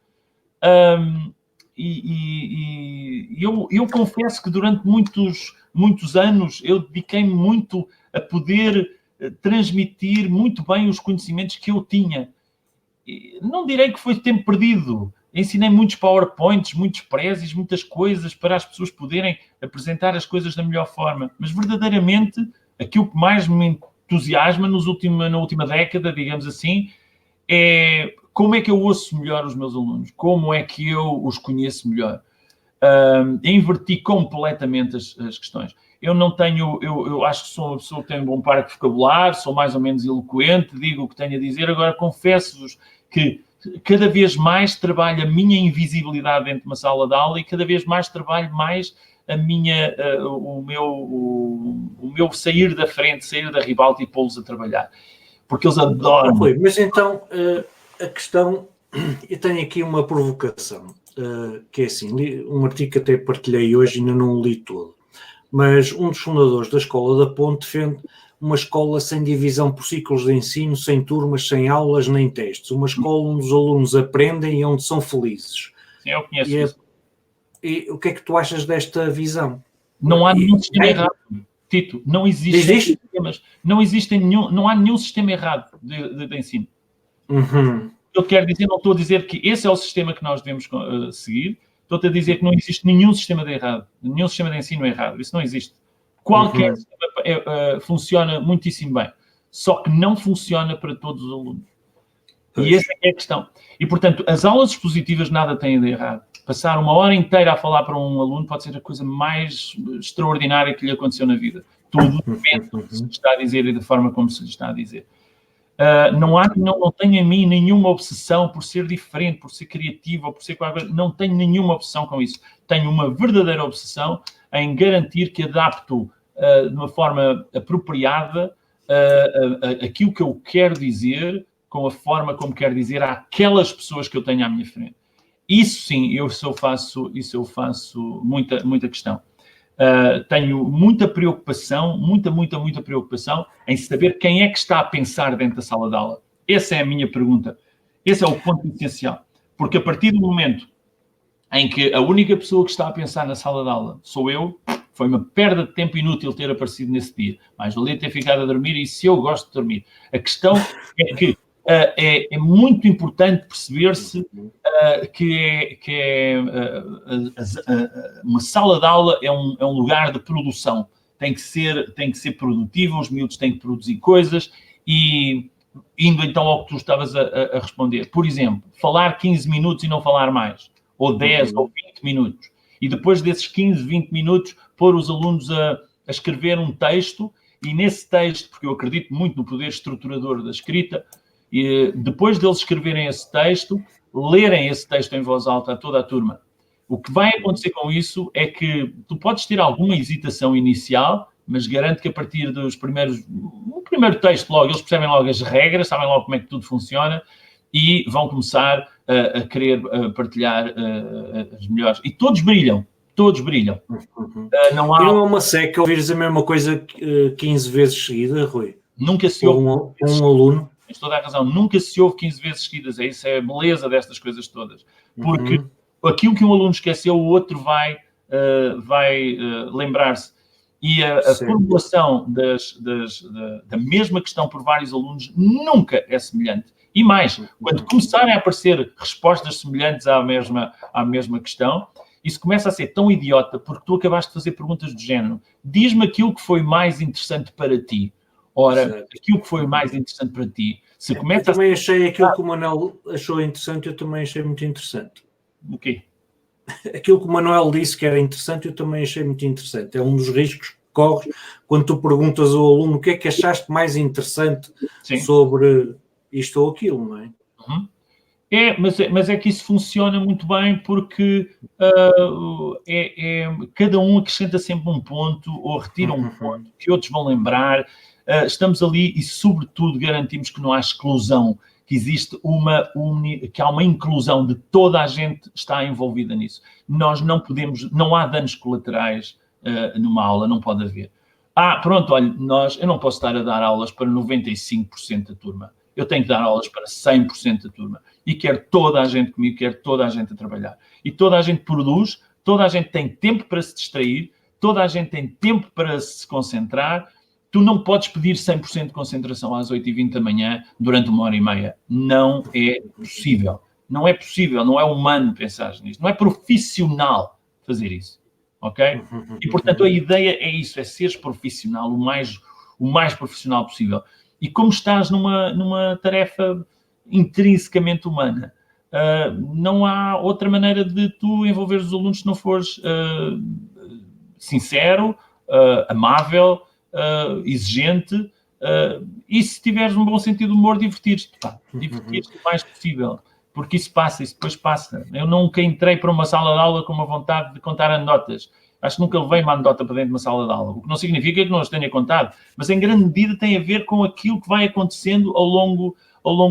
eu confesso que durante muitos anos eu dediquei-me muito a poder transmitir muito bem os conhecimentos que eu tinha. Não direi que foi tempo perdido. Ensinei muitos PowerPoints, muitos prezes, muitas coisas para as pessoas poderem apresentar as coisas da melhor forma. Mas verdadeiramente aquilo que mais me entusiasma na última década, digamos assim, é como é que eu ouço melhor os meus alunos, como é que eu os conheço melhor. Inverti completamente as questões. Eu não tenho, eu acho que sou uma pessoa que tem um bom parque de vocabulário, sou mais ou menos eloquente, digo o que tenho a dizer, agora confesso-vos que cada vez mais trabalho a minha invisibilidade dentro de uma sala de aula e cada vez mais trabalho mais o meu sair da frente, sair da ribalta e pô-los a trabalhar. Porque eles adoram. Mas então, a questão... Eu tenho aqui uma provocação, que é assim, um artigo que até partilhei hoje, ainda não o li todo, mas um dos fundadores da Escola da Ponte defende uma escola sem divisão por ciclos de ensino, sem turmas, sem aulas nem testes. Uma escola onde os alunos aprendem e onde são felizes. Sim, eu conheço isso. E o que é que tu achas desta visão? Não há nenhum sistema errado, Tito. Não há nenhum sistema errado de ensino. Uhum. Eu quero dizer, não estou a dizer que esse é o sistema que nós devemos seguir. Estou-te a dizer que não existe nenhum sistema de errado. Nenhum sistema de ensino é errado. Isso não existe. Qualquer sistema funciona muitíssimo bem. Só que não funciona para todos os alunos. E essa é a questão. E, portanto, as aulas expositivas nada têm de errado. Passar uma hora inteira a falar para um aluno pode ser a coisa mais extraordinária que lhe aconteceu na vida. Tudo depende do que se lhe está a dizer e da forma como se lhe está a dizer. Não tenho em mim nenhuma obsessão por ser diferente, por ser criativo, ou por ser qualquer coisa. Não tenho nenhuma obsessão com isso. Tenho uma verdadeira obsessão em garantir que adapto de uma forma apropriada aquilo que eu quero dizer com a forma como quero dizer àquelas pessoas que eu tenho à minha frente. Isso sim, eu faço muita questão. Tenho muita preocupação, muita preocupação em saber quem é que está a pensar dentro da sala de aula. Essa é a minha pergunta. Esse é o ponto essencial. Porque a partir do momento em que a única pessoa que está a pensar na sala de aula sou eu, foi uma perda de tempo inútil ter aparecido nesse dia. Mais valia ter ficado a dormir e se eu gosto de dormir. A questão é que é muito importante perceber-se uma sala de aula é um lugar de produção. Tem que ser produtivo, os miúdos têm que produzir coisas e, indo então ao que tu estavas a responder, por exemplo, falar 15 minutos e não falar mais, ou 10 ou 20 minutos. E depois desses 15, 20 minutos, pôr os alunos a escrever um texto e nesse texto, porque eu acredito muito no poder estruturador da escrita, e depois deles escreverem esse texto, lerem esse texto em voz alta a toda a turma. O que vai acontecer com isso é que tu podes ter alguma hesitação inicial, mas garanto que a partir do primeiro texto logo, eles percebem logo as regras, sabem logo como é que tudo funciona e vão começar a querer partilhar as melhores. E todos brilham. Não há uma seca ouvires a mesma coisa 15 vezes seguida, Rui. Nunca se ouve. Um aluno. Tens toda a razão. Nunca se ouve 15 vezes seguidas. Isso é a beleza destas coisas todas. Porque aquilo que um aluno esqueceu, o outro vai lembrar-se. E a formulação da mesma questão por vários alunos nunca é semelhante. E mais, quando começarem a aparecer respostas semelhantes à mesma questão, isso começa a ser tão idiota porque tu acabaste de fazer perguntas do género. Diz-me aquilo que foi mais interessante para ti. Ora, aquilo que foi mais interessante para ti. Se começa eu também achei aquilo que o Manuel achou interessante, eu também achei muito interessante. O quê? Aquilo que o Manuel disse que era interessante, eu também achei muito interessante. É um dos riscos que corres quando tu perguntas ao aluno o que é que achaste mais interessante sobre isto ou aquilo, não é? Mas é que isso funciona muito bem porque cada um acrescenta sempre um ponto ou retira um ponto que outros vão lembrar. Estamos ali e, sobretudo, garantimos que não há exclusão, que existe que há uma inclusão de toda a gente está envolvida nisso. Nós não há danos colaterais numa aula, não pode haver. Pronto, olha, eu não posso estar a dar aulas para 95% da turma. eu tenho que dar aulas para 100% da turma. E quero toda a gente comigo, quero toda a gente a trabalhar. E toda a gente produz, toda a gente tem tempo para se distrair, toda a gente tem tempo para se concentrar. Tu não podes pedir 100% de concentração às 8h20 da manhã durante 1h30. Não é possível. Não é possível, não é humano pensar nisso. Não é profissional fazer isso. Ok? E, portanto, a ideia é isso, é seres profissional, o mais profissional possível. E como estás numa tarefa intrinsecamente humana, não há outra maneira de tu envolver os alunos se não fores sincero, amável, exigente, e se tiveres um bom sentido de humor, divertir-te o mais possível, porque isso passa, isso depois passa. Eu nunca entrei para uma sala de aula com uma vontade de contar anedotas. Acho que nunca levei uma anedota para dentro de uma sala de aula, o que não significa que não as tenha contado, mas em grande medida tem a ver com aquilo que vai acontecendo ao longo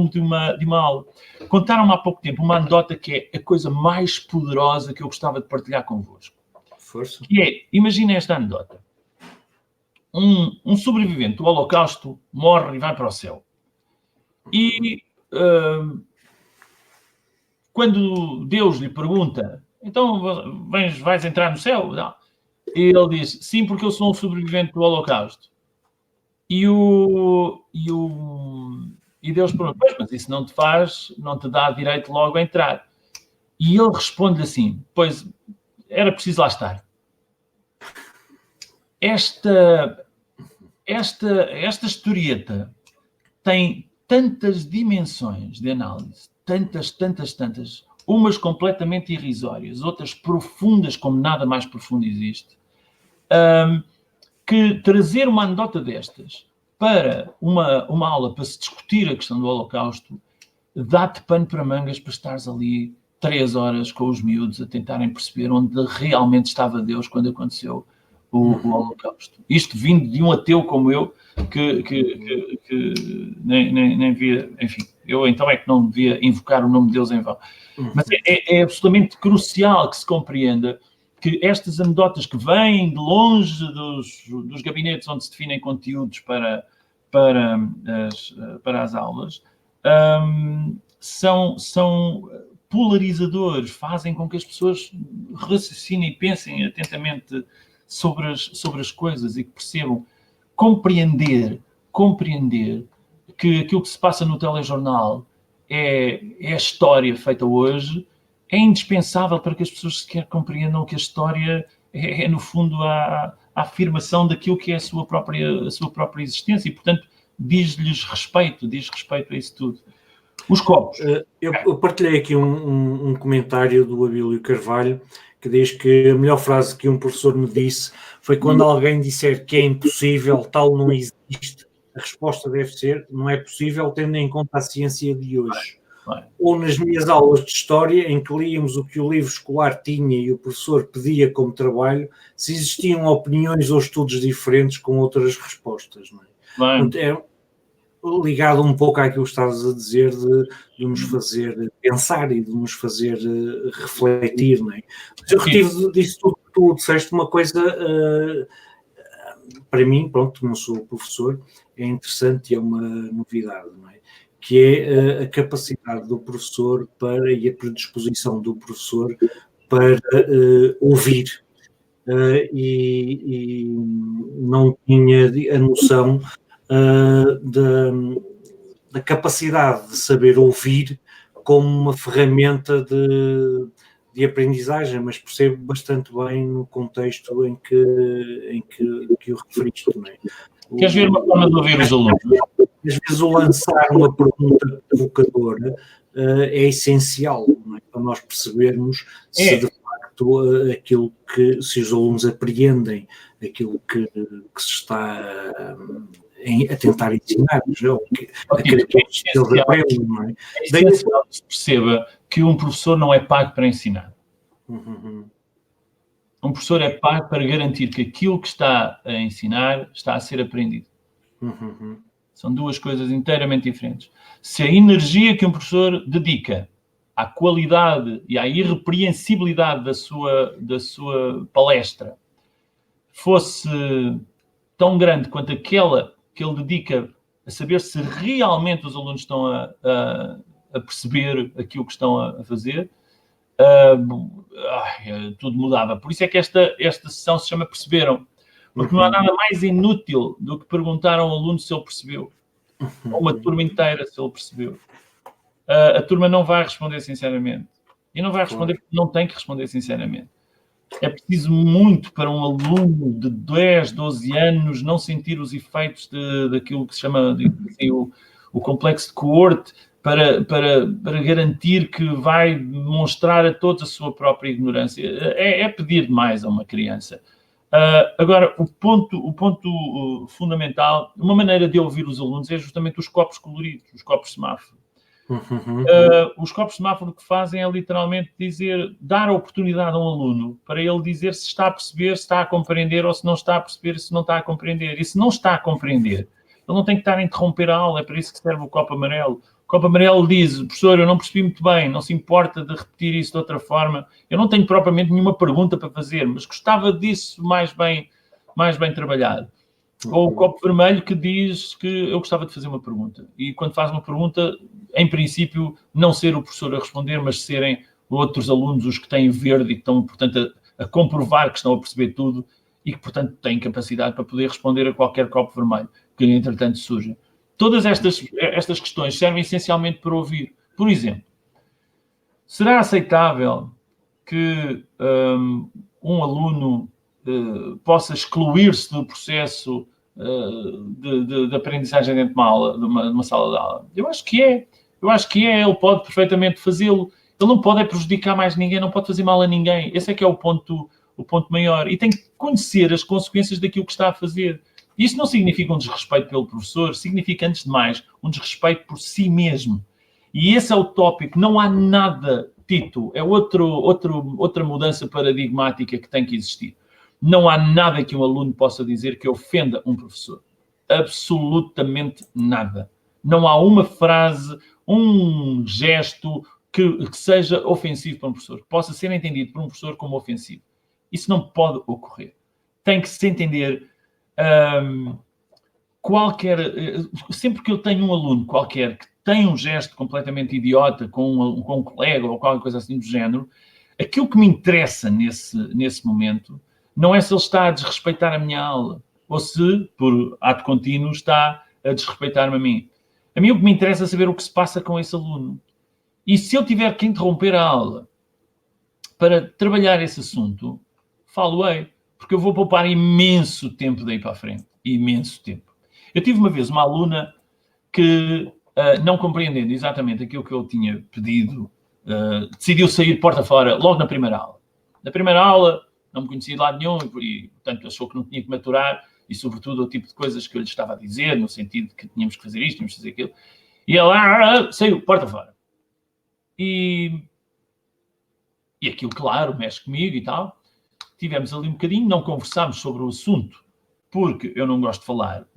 de uma aula. Contaram-me há pouco tempo uma anedota que é a coisa mais poderosa que eu gostava de partilhar convosco. Força. Que é, imagina esta anedota. Um sobrevivente do Holocausto morre e vai para o céu. E quando Deus lhe pergunta, então vais entrar no céu? Não. E ele diz, sim, porque eu sou um sobrevivente do Holocausto. E Deus pergunta, pois, mas isso não te dá direito logo a entrar. E ele responde assim, pois, era preciso lá estar. Esta historieta tem tantas dimensões de análise, tantas, umas completamente irrisórias, outras profundas como nada mais profundo existe, que trazer uma anedota destas para uma aula para se discutir a questão do Holocausto dá-te pano para mangas para estares ali 3 horas com os miúdos a tentarem perceber onde realmente estava Deus quando aconteceu o Holocausto. Isto vindo de um ateu como eu, que nem via, enfim, eu então é que não devia invocar o nome de Deus em vão. Mas é absolutamente crucial que se compreenda que estas anedotas que vêm de longe dos gabinetes onde se definem conteúdos para as aulas, são polarizadores, fazem com que as pessoas raciocinem e pensem atentamente sobre as coisas e que percebam, compreender que aquilo que se passa no telejornal é a história feita hoje, é indispensável para que as pessoas sequer compreendam que a história é no fundo, a afirmação daquilo que é a sua própria existência e, portanto, diz respeito a isso tudo. Os copos. Eu partilhei aqui um comentário do Abílio Carvalho que diz que a melhor frase que um professor me disse foi quando alguém disser que é impossível, tal não existe, a resposta deve ser, não é possível, tendo em conta a ciência de hoje. Ou nas minhas aulas de história, em que líamos o que o livro escolar tinha e o professor pedia como trabalho, se existiam opiniões ou estudos diferentes com outras respostas. Não é? É ligado um pouco àquilo que estavas a dizer de nos fazer pensar e de nos fazer refletir. Não é? Mas eu retive disso tudo que tu disseste uma coisa, para mim, pronto, não sou professor, é interessante e é uma novidade, não é? Que é a capacidade do professor e a predisposição do professor para ouvir. E não tinha a noção da capacidade de saber ouvir como uma ferramenta de aprendizagem, mas percebo bastante bem no contexto em que o referiste. Não é? Queres ver uma forma de ouvir os alunos? Às vezes o lançar uma pergunta provocadora é essencial, não é? Para nós percebermos se de facto se os alunos apreendem aquilo que se está a tentar ensinar, aquilo que eles aprendem, não é? É essencial que se perceba que um professor não é pago para ensinar. Um professor é pago para garantir que aquilo que está a ensinar está a ser aprendido. São duas coisas inteiramente diferentes. Se a energia que um professor dedica à qualidade e à irrepreensibilidade da sua palestra fosse tão grande quanto aquela que ele dedica a saber se realmente os alunos estão a perceber aquilo que estão a fazer, tudo mudava. Por isso é que esta sessão se chama Perceberam. Porque não há nada mais inútil do que perguntar a um aluno se ele percebeu. Ou uma turma inteira se ele percebeu. A turma não vai responder sinceramente. E não vai responder porque não tem que responder sinceramente. É preciso muito para um aluno de 10, 12 anos não sentir os efeitos daquilo que se chama o complexo de coorte para garantir que vai demonstrar a todos a sua própria ignorância. É pedir demais a uma criança. Agora, o ponto fundamental, uma maneira de ouvir os alunos é justamente os copos coloridos, os copos semáforo. Os copos semáforo que fazem é literalmente dar a oportunidade a um aluno para ele dizer se está a perceber, se está a compreender ou se não está a perceber, se não está a compreender. E se não está a compreender, ele não tem que estar a interromper a aula, é para isso que serve o copo amarelo. O copo amarelo diz, professor, eu não percebi muito bem, não se importa de repetir isso de outra forma, eu não tenho propriamente nenhuma pergunta para fazer, mas gostava disso mais bem trabalhado. Ou o copo vermelho que diz que eu gostava de fazer uma pergunta. E quando faz uma pergunta, em princípio, não ser o professor a responder, mas serem outros alunos os que têm verde e que estão, portanto, a comprovar que estão a perceber tudo e que, portanto, têm capacidade para poder responder a qualquer copo vermelho que, entretanto, surja. Todas estas questões servem essencialmente para ouvir. Por exemplo, será aceitável que um aluno possa excluir-se do processo de aprendizagem dentro de uma aula, de uma sala de aula? Eu acho que é. Ele pode perfeitamente fazê-lo. Ele não pode prejudicar mais ninguém, não pode fazer mal a ninguém. Esse é que é o ponto maior. E tem que conhecer as consequências daquilo que está a fazer. Isso não significa um desrespeito pelo professor, significa, antes de mais, um desrespeito por si mesmo. E esse é o tópico. Não há nada, Tito, é outra mudança paradigmática que tem que existir. Não há nada que um aluno possa dizer que ofenda um professor. Absolutamente nada. Não há uma frase, um gesto que seja ofensivo para um professor, que possa ser entendido por um professor como ofensivo. Isso não pode ocorrer. Tem que se entender sempre que eu tenho um aluno qualquer que tem um gesto completamente idiota com um colega ou qualquer coisa assim do género, aquilo que me interessa nesse momento não é se ele está a desrespeitar a minha aula ou se, por ato contínuo, está a desrespeitar-me a mim. A mim o que me interessa é saber o que se passa com esse aluno. E se eu tiver que interromper a aula para trabalhar esse assunto, falo-ei, porque eu vou poupar imenso tempo daí para a frente. Imenso tempo. Eu tive uma vez uma aluna que, não compreendendo exatamente aquilo que eu tinha pedido, decidiu sair porta fora logo na primeira aula. Na primeira aula, não me conhecia de lado nenhum e, portanto, achou que não tinha que maturar e, sobretudo, o tipo de coisas que eu lhe estava a dizer, no sentido de que tínhamos que fazer isto, tínhamos que fazer aquilo. E ela saiu porta fora. E aquilo, claro, mexe comigo e tal. Tivemos ali um bocadinho, não conversámos sobre o assunto, porque eu não gosto de falar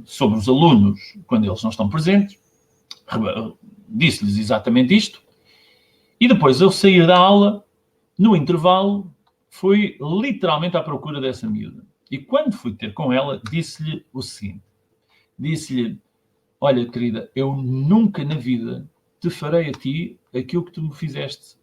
sobre os alunos quando eles não estão presentes. Disse-lhes exatamente isto. E depois eu saí da aula, no intervalo, fui literalmente à procura dessa miúda. E quando fui ter com ela, disse-lhe o seguinte. Disse-lhe, olha, querida, eu nunca na vida te farei a ti aquilo que tu me fizeste.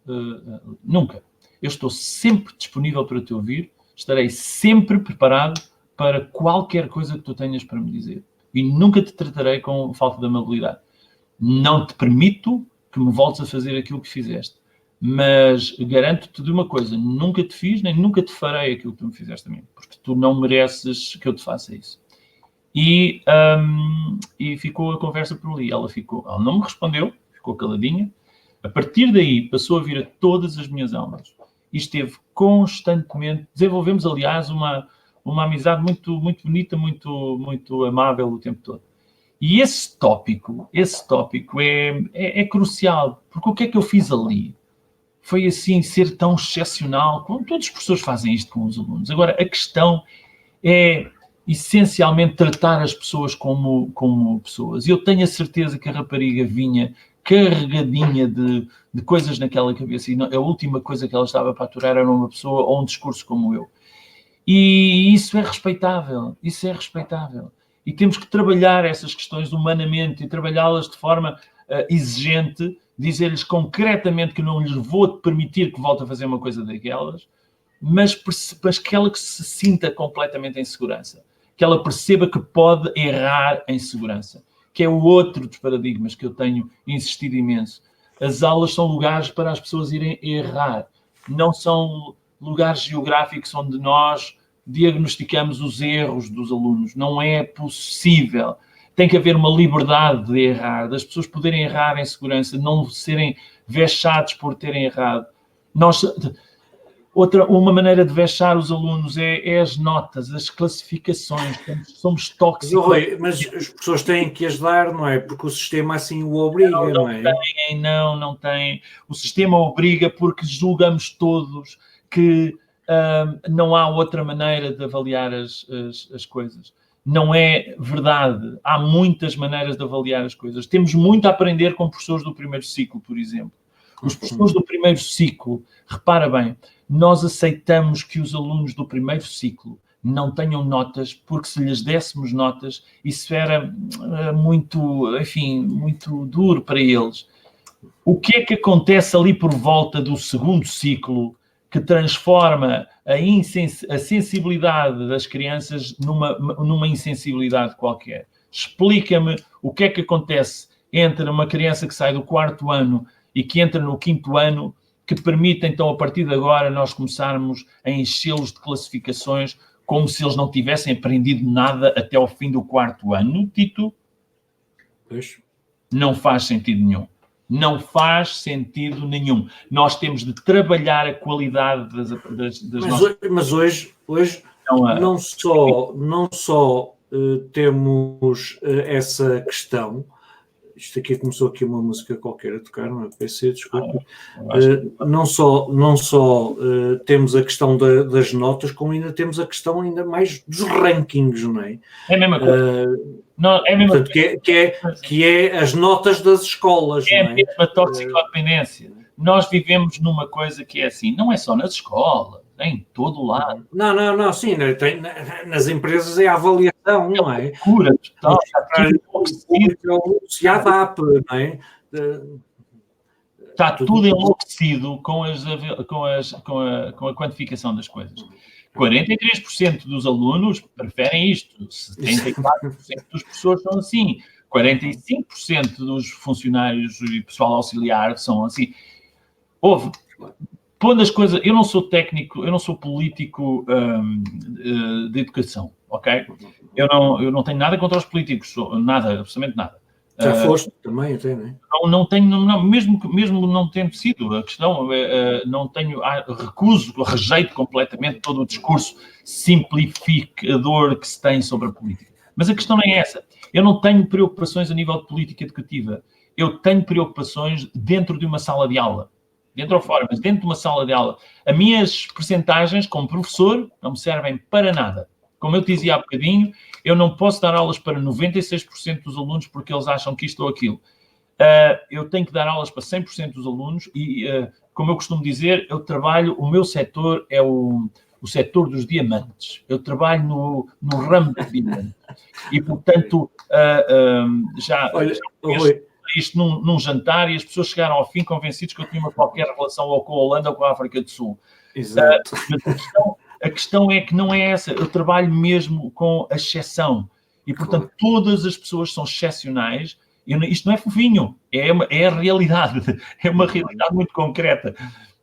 Nunca. Eu estou sempre disponível para te ouvir, estarei sempre preparado para qualquer coisa que tu tenhas para me dizer. E nunca te tratarei com falta de amabilidade. Não te permito que me voltes a fazer aquilo que fizeste. Mas garanto-te de uma coisa, nunca te fiz, nem nunca te farei aquilo que tu me fizeste a mim. Porque tu não mereces que eu te faça isso. E ficou a conversa por ali. Ela não me respondeu, ficou caladinha. A partir daí, passou a vir a todas as minhas aulas. E esteve constantemente... Desenvolvemos, aliás, uma amizade muito, muito bonita, muito, muito amável o tempo todo. E esse tópico é crucial. Porque o que é que eu fiz ali? Foi, assim, ser tão excepcional. Todos os professores fazem isto com os alunos. Agora, a questão é, essencialmente, tratar as pessoas como pessoas. E eu tenho a certeza que a rapariga vinha carregadinha de coisas naquela cabeça. E a última coisa que ela estava para aturar era uma pessoa ou um discurso como eu. E isso é respeitável. Isso é respeitável. e temos que trabalhar essas questões humanamente e trabalhá-las de forma exigente, dizer-lhes concretamente que não lhes vou permitir que volte a fazer uma coisa daquelas, mas que ela se sinta completamente em segurança, que ela perceba que pode errar em segurança, que é o outro dos paradigmas que eu tenho insistido imenso. As aulas são lugares para as pessoas irem errar, não são lugares geográficos onde nós diagnosticamos os erros dos alunos. Não é possível. Tem que haver uma liberdade de errar, das pessoas poderem errar em segurança, não serem vexados por terem errado. Uma maneira de vexar os alunos é as notas, as classificações. Somos tóxicos. Mas as pessoas têm que as dar, não é? Porque o sistema assim o obriga, não é? Não tem. O sistema obriga porque julgamos todos que não há outra maneira de avaliar as coisas. Não é verdade. Há muitas maneiras de avaliar as coisas. Temos muito a aprender com professores do primeiro ciclo, por exemplo. Os professores do primeiro ciclo, repara bem, nós aceitamos que os alunos do primeiro ciclo não tenham notas, porque se lhes dessemos notas, isso era muito, enfim, muito duro para eles. O que é que acontece ali por volta do segundo ciclo que transforma a sensibilidade das crianças numa insensibilidade qualquer? Explica-me o que é que acontece entre uma criança que sai do 4º ano e que entra no 5º ano, que permite, então, a partir de agora, nós começarmos a enchê-los de classificações como se eles não tivessem aprendido nada até ao fim do 4º ano, Tito? Pois. Não faz sentido nenhum. Não faz sentido nenhum. Nós temos de trabalhar a qualidade das nossas... Mas hoje não só temos essa questão. Isto aqui começou aqui uma música qualquer a tocar, não é? PC, desculpa. Não só temos a questão das notas, como ainda temos a questão ainda mais dos rankings, não é? É a mesma coisa. Não, é a mesma portanto, que é as notas das escolas. É não a mesma toxicodependência. Nós vivemos numa coisa que é assim, não é só nas escolas, é em todo o lado. Não, sim, nas empresas é a avaliação, não é? Loucura total. Se adapta, não é? Está tudo enlouquecido com a quantificação das coisas. 43% dos alunos preferem isto, 74% dos professores são assim, 45% dos funcionários e pessoal auxiliar são assim. Pondo as coisas, eu não sou técnico, eu não sou político de educação, ok? Eu não tenho nada contra os políticos, nada, absolutamente nada. Já foste também, até, não é? Não tenho, mesmo não tendo sido, a questão, não tenho, rejeito completamente todo o discurso simplificador que se tem sobre a política. Mas a questão não é essa. Eu não tenho preocupações a nível de política educativa. Eu tenho preocupações dentro de uma sala de aula. Dentro ou fora, mas dentro de uma sala de aula. As minhas percentagens como professor não me servem para nada. Como eu te dizia há bocadinho, eu não posso dar aulas para 96% dos alunos porque eles acham que isto ou aquilo. Eu tenho que dar aulas para 100% dos alunos e, como eu costumo dizer, o meu setor é o setor dos diamantes. Eu trabalho no ramo dos diamantes. E, portanto, isto num jantar e as pessoas chegaram ao fim convencidos que eu tinha uma qualquer relação ou com a Holanda ou com a África do Sul. Exato. Mas a questão é que não é essa. Eu trabalho mesmo com a exceção. E, portanto, todas as pessoas são excepcionais. Isto não é fofinho. É a realidade. É uma realidade muito concreta.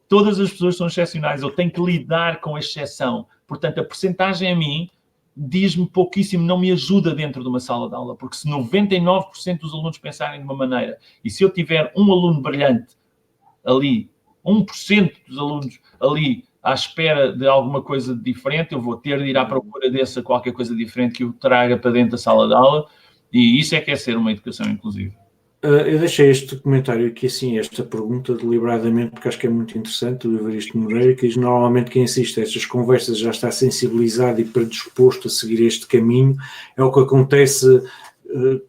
Todas as pessoas são excepcionais. Eu tenho que lidar com a exceção. Portanto, a percentagem a mim diz-me pouquíssimo, não me ajuda dentro de uma sala de aula. Porque se 99% dos alunos pensarem de uma maneira e se eu tiver um aluno brilhante ali, 1% dos alunos ali à espera de alguma coisa diferente, eu vou ter de ir à procura dessa qualquer coisa diferente que o traga para dentro da sala de aula, e isso é que é ser uma educação inclusiva. Eu deixei este comentário aqui, assim, esta pergunta deliberadamente, porque acho que é muito interessante, do Evaristo Moreira, que diz: normalmente quem assiste a estas conversas já está sensibilizado e predisposto a seguir este caminho. É o que acontece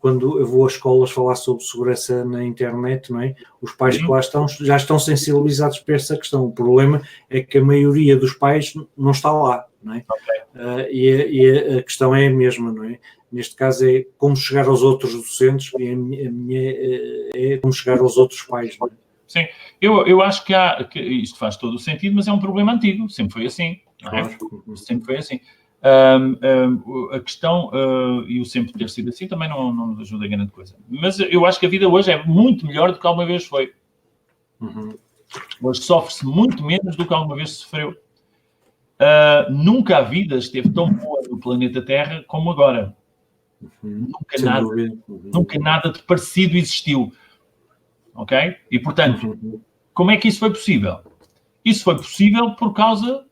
quando eu vou às escolas falar sobre segurança na internet, não é? Os pais que lá estão já estão sensibilizados para essa questão. O problema é que a maioria dos pais não está lá, não é? Okay. E a questão é a mesma, não é? Neste caso é como chegar aos outros docentes, e a minha é como chegar aos outros pais. Não é? Sim, eu acho que isto faz todo o sentido, mas é um problema antigo, sempre foi assim, não é? Claro. Sempre foi assim. A questão, e o sempre ter sido assim, também não nos ajuda a grande coisa. Mas eu acho que a vida hoje é muito melhor do que alguma vez foi. Hoje sofre-se muito menos do que alguma vez se sofreu. Nunca a vida esteve tão boa no planeta Terra como agora. Nunca nada de parecido existiu. Ok? E, portanto, como é que isso foi possível? Isso foi possível por causa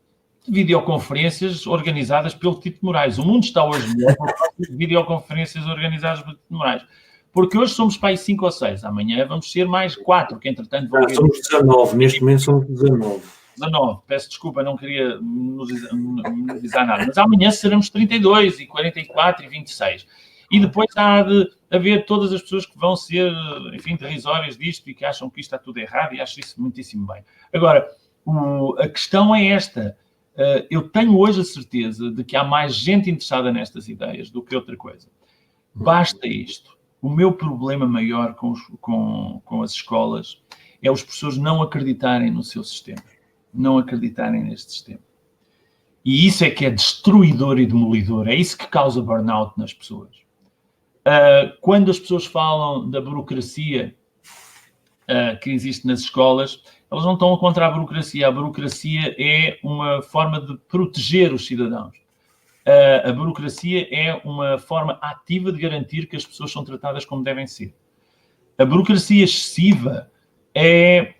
de videoconferências organizadas pelo Tito Moraes. O mundo está hoje melhor por causa de videoconferências organizadas pelo Tito Moraes. Porque hoje somos para aí 5 ou 6. Amanhã vamos ser mais 4, que entretanto vão vir. Somos 19, neste momento somos 19. 19, peço desculpa, não queria menorizar nada. Mas amanhã seremos 32, e 44 e 26. E depois há de haver todas as pessoas que vão ser, enfim, derrisórias disto e que acham que isto está tudo errado, e acho isso muitíssimo bem. Agora, a questão é esta. Eu tenho hoje a certeza de que há mais gente interessada nestas ideias do que outra coisa. Basta isto. O meu problema maior com as escolas é os professores não acreditarem no seu sistema. Não acreditarem neste sistema. E isso é que é destruidor e demolidor. É isso que causa burnout nas pessoas. Quando as pessoas falam da burocracia que existe nas escolas, elas não estão contra a burocracia. A burocracia é uma forma de proteger os cidadãos. A burocracia é uma forma ativa de garantir que as pessoas são tratadas como devem ser. A burocracia excessiva é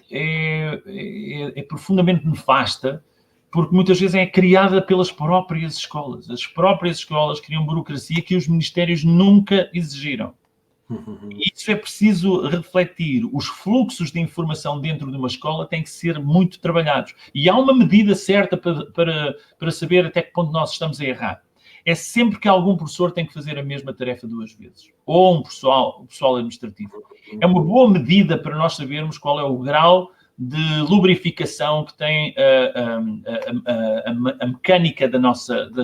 profundamente nefasta, porque muitas vezes é criada pelas próprias escolas. As próprias escolas criam burocracia que os ministérios nunca exigiram. E isso é preciso refletir. Os fluxos de informação dentro de uma escola têm que ser muito trabalhados. E há uma medida certa para saber até que ponto nós estamos a errar. É sempre que algum professor tem que fazer a mesma tarefa 2 vezes. Ou um pessoal administrativo. É uma boa medida para nós sabermos qual é o grau de lubrificação que tem a mecânica da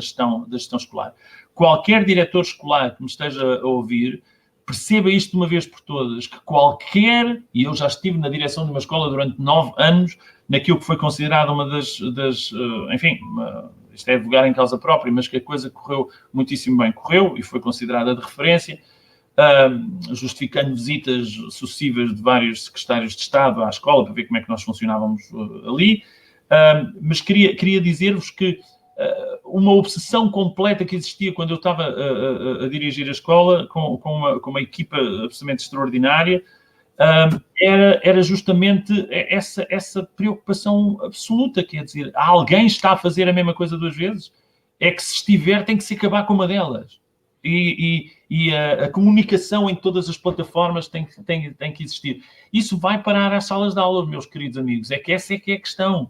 gestão escolar. Qualquer diretor escolar que me esteja a ouvir, perceba isto de uma vez por todas, que e eu já estive na direção de uma escola durante 9 anos, naquilo que foi considerado uma enfim, isto é advogar em causa própria, mas que a coisa correu muitíssimo bem. Correu e foi considerada de referência, justificando visitas sucessivas de vários secretários de Estado à escola para ver como é que nós funcionávamos ali. Mas queria dizer-vos que uma obsessão completa que existia quando eu estava a dirigir a escola com uma equipa absolutamente extraordinária era justamente essa preocupação absoluta, quer dizer, alguém está a fazer a mesma coisa 2 vezes? É que se estiver tem que se acabar com uma delas. E a comunicação em todas as plataformas tem que existir. Isso vai parar às salas de aula, meus queridos amigos. É que essa é que é a questão.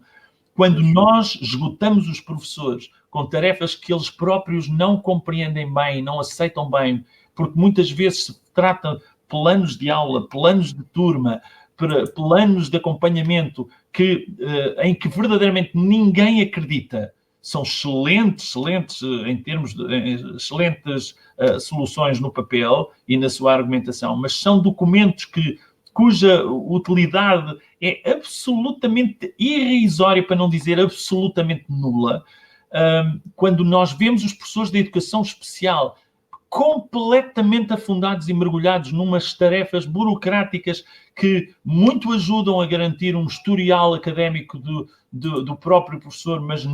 Quando nós esgotamos os professores com tarefas que eles próprios não compreendem bem, não aceitam bem, porque muitas vezes se trata de planos de aula, planos de turma, planos de acompanhamento em que verdadeiramente ninguém acredita, são excelentes excelentes soluções no papel e na sua argumentação, mas são documentos cuja utilidade é absolutamente irrisória, para não dizer absolutamente nula, quando nós vemos os professores de educação especial completamente afundados e mergulhados numas tarefas burocráticas que muito ajudam a garantir um historial académico do próprio professor, mas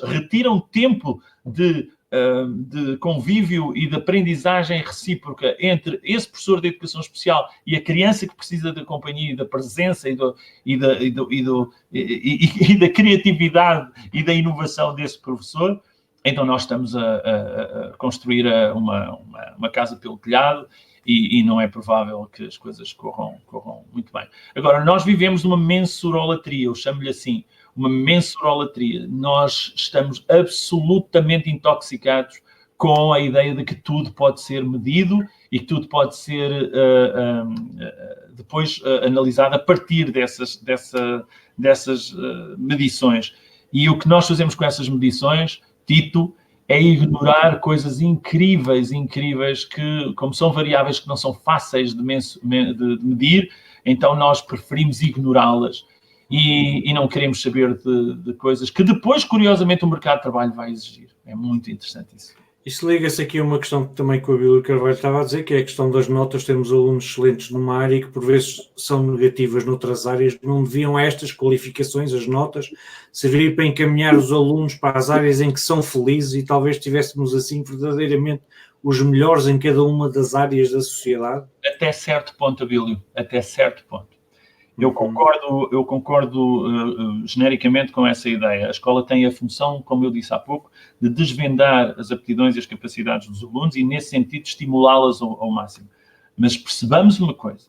retiram tempo de convívio e de aprendizagem recíproca entre esse professor de educação especial e a criança que precisa da companhia e da presença e da criatividade e da inovação desse professor. Então nós estamos a construir uma casa pelo telhado e não é provável que as coisas corram muito bem. Agora, nós vivemos uma mensurolatria, eu chamo-lhe assim, uma mensurolatria. Nós estamos absolutamente intoxicados com a ideia de que tudo pode ser medido e que tudo pode ser depois analisado a partir dessas medições. E o que nós fazemos com essas medições, Tito, é ignorar coisas incríveis que, como são variáveis que não são fáceis de medir, então nós preferimos ignorá-las e não queremos saber de coisas que depois, curiosamente, o mercado de trabalho vai exigir. É muito interessante isso. Isso liga-se aqui a uma questão também que o Abílio Carvalho estava a dizer, que é a questão das notas. Temos alunos excelentes numa área e que por vezes são negativas noutras áreas. Não deviam estas qualificações, as notas, servir para encaminhar os alunos para as áreas em que são felizes e talvez tivéssemos assim verdadeiramente os melhores em cada uma das áreas da sociedade? Até certo ponto, Abílio, até certo ponto. Eu concordo genericamente com essa ideia. A escola tem a função, como eu disse há pouco, de desvendar as aptidões e as capacidades dos alunos e, nesse sentido, estimulá-las ao máximo. Mas percebamos uma coisa.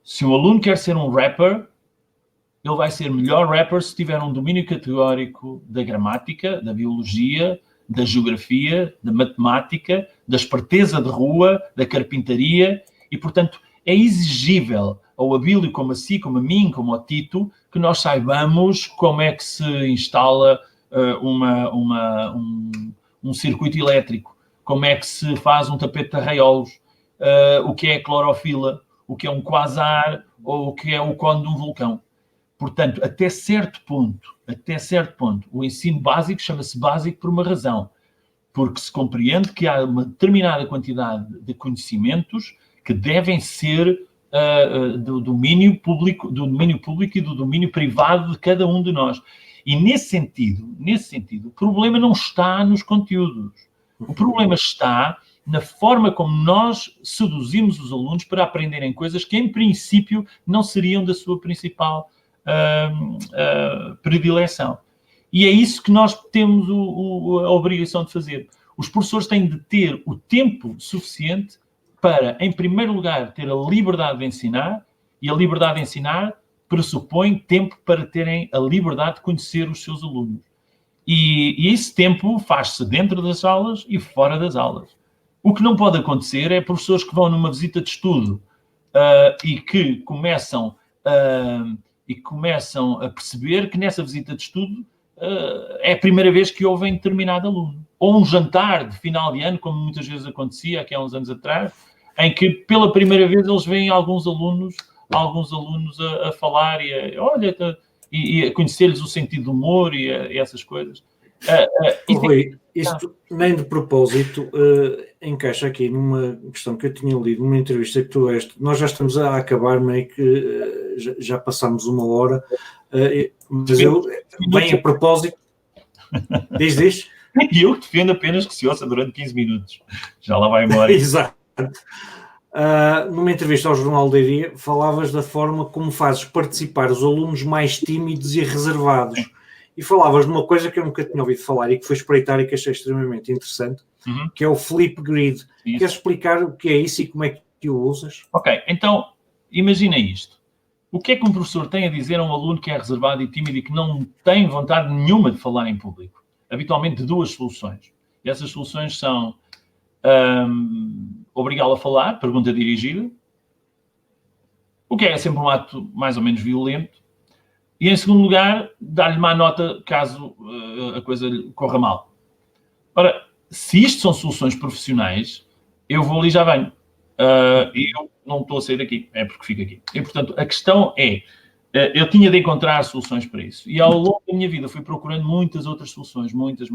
Se um aluno quer ser um rapper, ele vai ser melhor rapper se tiver um domínio categórico da gramática, da biologia, da geografia, da matemática, da esperteza de rua, da carpintaria e, portanto, é exigível ao Abílio, como a si, como a mim, como ao Tito, que nós saibamos como é que se instala um circuito elétrico, como é que se faz um tapete de arraiolos, o que é clorofila, o que é um quasar ou o que é o cone de um vulcão. Portanto, até certo ponto, o ensino básico chama-se básico por uma razão, porque se compreende que há uma determinada quantidade de conhecimentos que devem ser do domínio público e do domínio privado de cada um de nós. E nesse sentido, o problema não está nos conteúdos. O problema está na forma como nós seduzimos os alunos para aprenderem coisas que, em princípio, não seriam da sua principal predileção. E é isso que nós temos a obrigação de fazer. Os professores têm de ter o tempo suficiente para, em primeiro lugar, ter a liberdade de ensinar, e a liberdade de ensinar pressupõe tempo para terem a liberdade de conhecer os seus alunos. E esse tempo faz-se dentro das aulas e fora das aulas. O que não pode acontecer é professores que vão numa visita de estudo e que começam a perceber que nessa visita de estudo é a primeira vez que ouvem determinado aluno. Ou um jantar de final de ano, como muitas vezes acontecia aqui há uns anos atrás, em que pela primeira vez eles veem alguns alunos a falar e a conhecer-lhes o sentido do humor e essas coisas. Rui, isto nem de propósito encaixa aqui numa questão que eu tinha lido numa entrevista que tu deste. Nós já estamos a acabar, meio que já passamos uma hora, mas eu, bem a propósito, diz. E eu defendo apenas que se ouça durante 15 minutos. Já lá vai embora. Exato. Numa entrevista ao Jornal da Iria, falavas da forma como fazes participar os alunos mais tímidos e reservados. E falavas de uma coisa que eu nunca tinha ouvido falar e que foi espreitar e que achei extremamente interessante, que é o Flipgrid. Queres explicar o que é isso e como é que o usas? Ok, então, imagina isto. O que é que um professor tem a dizer a um aluno que é reservado e tímido e que não tem vontade nenhuma de falar em público? Habitualmente duas soluções. E essas soluções são obrigá-lo a falar, pergunta dirigida, o que é sempre um ato mais ou menos violento, e em segundo lugar, dar-lhe má nota caso a coisa corra mal. Ora, se isto são soluções profissionais, eu vou ali e já venho. E eu não estou a sair daqui, é porque fico aqui. E, portanto, a questão é, eu tinha de encontrar soluções para isso. E ao longo da minha vida fui procurando muitas outras soluções, muitas.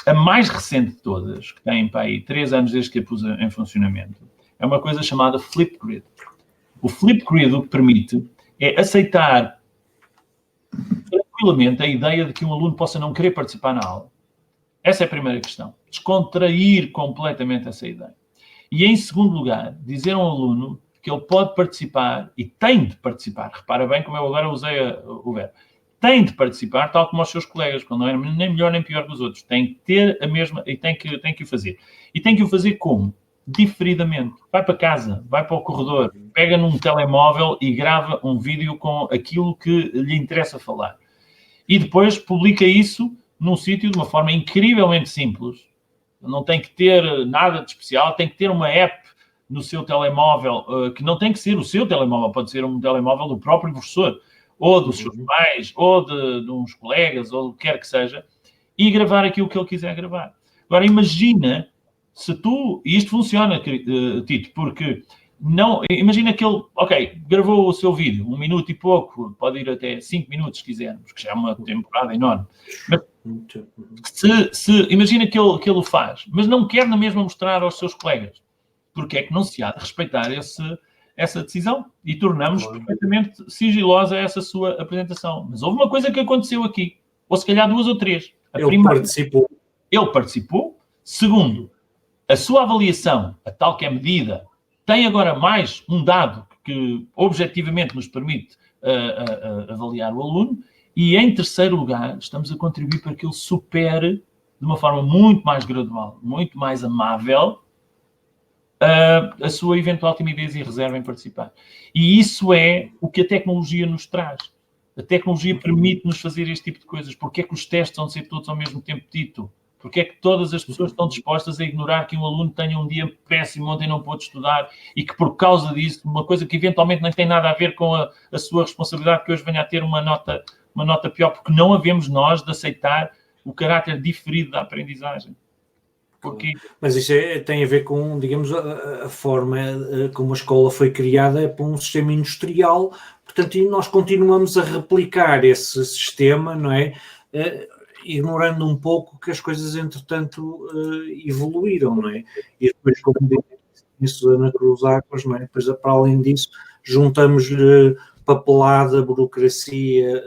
A mais recente de todas, que tem para aí 3 anos desde que a pus em funcionamento, é uma coisa chamada Flipgrid. O Flipgrid o que permite é aceitar tranquilamente a ideia de que um aluno possa não querer participar na aula. Essa é a primeira questão. Descontrair completamente essa ideia. E, em segundo lugar, dizer a um aluno que ele pode participar e tem de participar. Repara bem como eu agora usei o verbo. Tem de participar, tal como os seus colegas, quando não é nem melhor nem pior que os outros. Tem que ter a mesma e tem que o fazer. E tem que o fazer como? Diferidamente. Vai para casa, vai para o corredor, pega num telemóvel e grava um vídeo com aquilo que lhe interessa falar. E depois publica isso num sítio de uma forma incrivelmente simples. Não tem que ter nada de especial, tem que ter uma app no seu telemóvel, que não tem que ser o seu telemóvel, pode ser um telemóvel do próprio professor, ou dos seus pais, ou de uns colegas, ou o que quer que seja, e gravar aquilo que ele quiser gravar. Agora, imagina se tu... E isto funciona, Tito, porque... Não, imagina que ele, gravou o seu vídeo, 1 minuto e pouco, pode ir até 5 minutos se quisermos, que já é uma temporada enorme. Mas imagina que ele o faz, mas não quer na mesma mostrar aos seus colegas, porque é que não se há de respeitar essa decisão e tornamos perfeitamente sigilosa essa sua apresentação. Mas houve uma coisa que aconteceu aqui, ou se calhar 2 ou 3. Ele participou. Segundo, a sua avaliação, a tal que é medida, tem agora mais um dado que objetivamente nos permite avaliar o aluno e, em terceiro lugar, estamos a contribuir para que ele supere de uma forma muito mais gradual, muito mais amável, a sua eventual timidez e reserva em participar. E isso é o que a tecnologia nos traz. A tecnologia permite-nos fazer este tipo de coisas. Porque é que os testes vão ser todos ao mesmo tempo, Tito? Porque é que todas as pessoas estão dispostas a ignorar que um aluno tenha um dia péssimo, ontem não pôde estudar e que por causa disso, uma coisa que eventualmente nem tem nada a ver com a sua responsabilidade, que hoje venha a ter uma nota pior, porque não havemos nós de aceitar o caráter diferido da aprendizagem. Porque... Mas isso tem a ver com, digamos, a forma como a escola foi criada por um sistema industrial, portanto, e nós continuamos a replicar esse sistema, não é? Ignorando um pouco que as coisas, entretanto, evoluíram, não é? E depois, como disse Ana Cruz Águas, não é? Depois, para além disso, juntamos-lhe papelada, burocracia...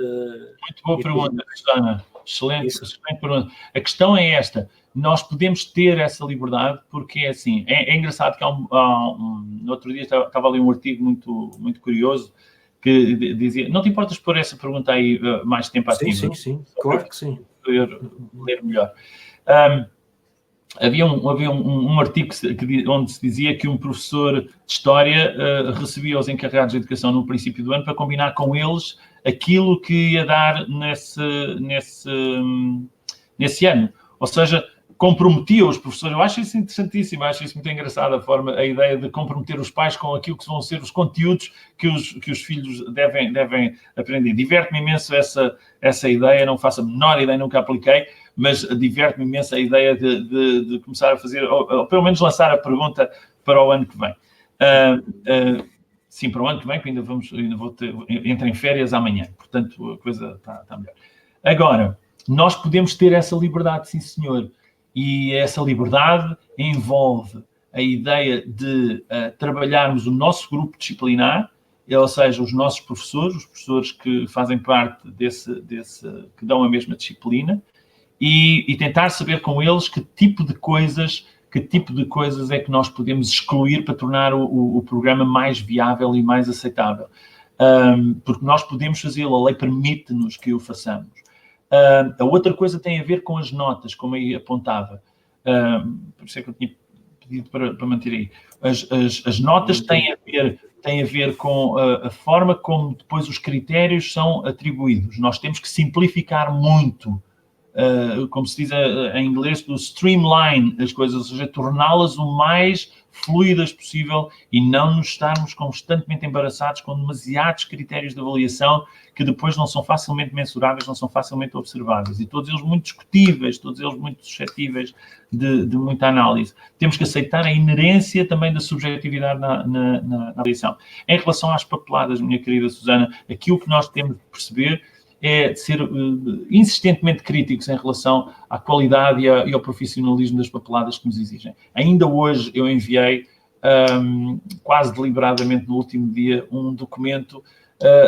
Muito boa pergunta, Ana. Excelente pergunta. A questão é esta. Nós podemos ter essa liberdade porque é assim. É engraçado que no outro dia estava ali um artigo muito, muito curioso que dizia... Não te importas pôr essa pergunta aí mais tempo ativo? Sim. Claro que sim. Ler melhor. Havia um artigo onde se dizia que um professor de História recebia os encarregados de Educação no princípio do ano para combinar com eles aquilo que ia dar nesse ano. Ou seja, comprometia os professores. Eu acho isso interessantíssimo, acho isso muito engraçado, a ideia de comprometer os pais com aquilo que vão ser os conteúdos que os filhos devem aprender. Diverte-me imenso essa ideia, não faço a menor ideia, nunca apliquei, mas diverte-me imenso a ideia de começar a fazer, ou pelo menos lançar a pergunta para o ano que vem. Sim, para o ano que vem, que ainda vou ter, entro em férias amanhã, portanto a coisa está melhor. Agora, nós podemos ter essa liberdade, sim senhor, e essa liberdade envolve a ideia de trabalharmos o nosso grupo disciplinar, ou seja, os nossos professores, os professores que fazem parte que dão a mesma disciplina, e tentar saber com eles que tipo de coisas é que nós podemos excluir para tornar o programa mais viável e mais aceitável. Porque nós podemos fazê-lo, a lei permite-nos que o façamos. A outra coisa tem a ver com as notas, como aí apontava. Por isso é que eu tinha pedido para manter aí. As notas têm a ver com a forma como depois os critérios são atribuídos. Nós temos que simplificar muito, como se diz em inglês, do streamline as coisas, ou seja, torná-las o mais fluidas possível e não nos estarmos constantemente embaraçados com demasiados critérios de avaliação que depois não são facilmente mensuráveis, não são facilmente observáveis. E todos eles muito discutíveis, todos eles muito suscetíveis de muita análise. Temos que aceitar a inerência também da subjetividade na avaliação. Em relação às papeladas, minha querida Susana, aquilo que nós temos de perceber é de ser insistentemente críticos em relação à qualidade e ao profissionalismo das papeladas que nos exigem. Ainda hoje eu enviei, quase deliberadamente no último dia, um documento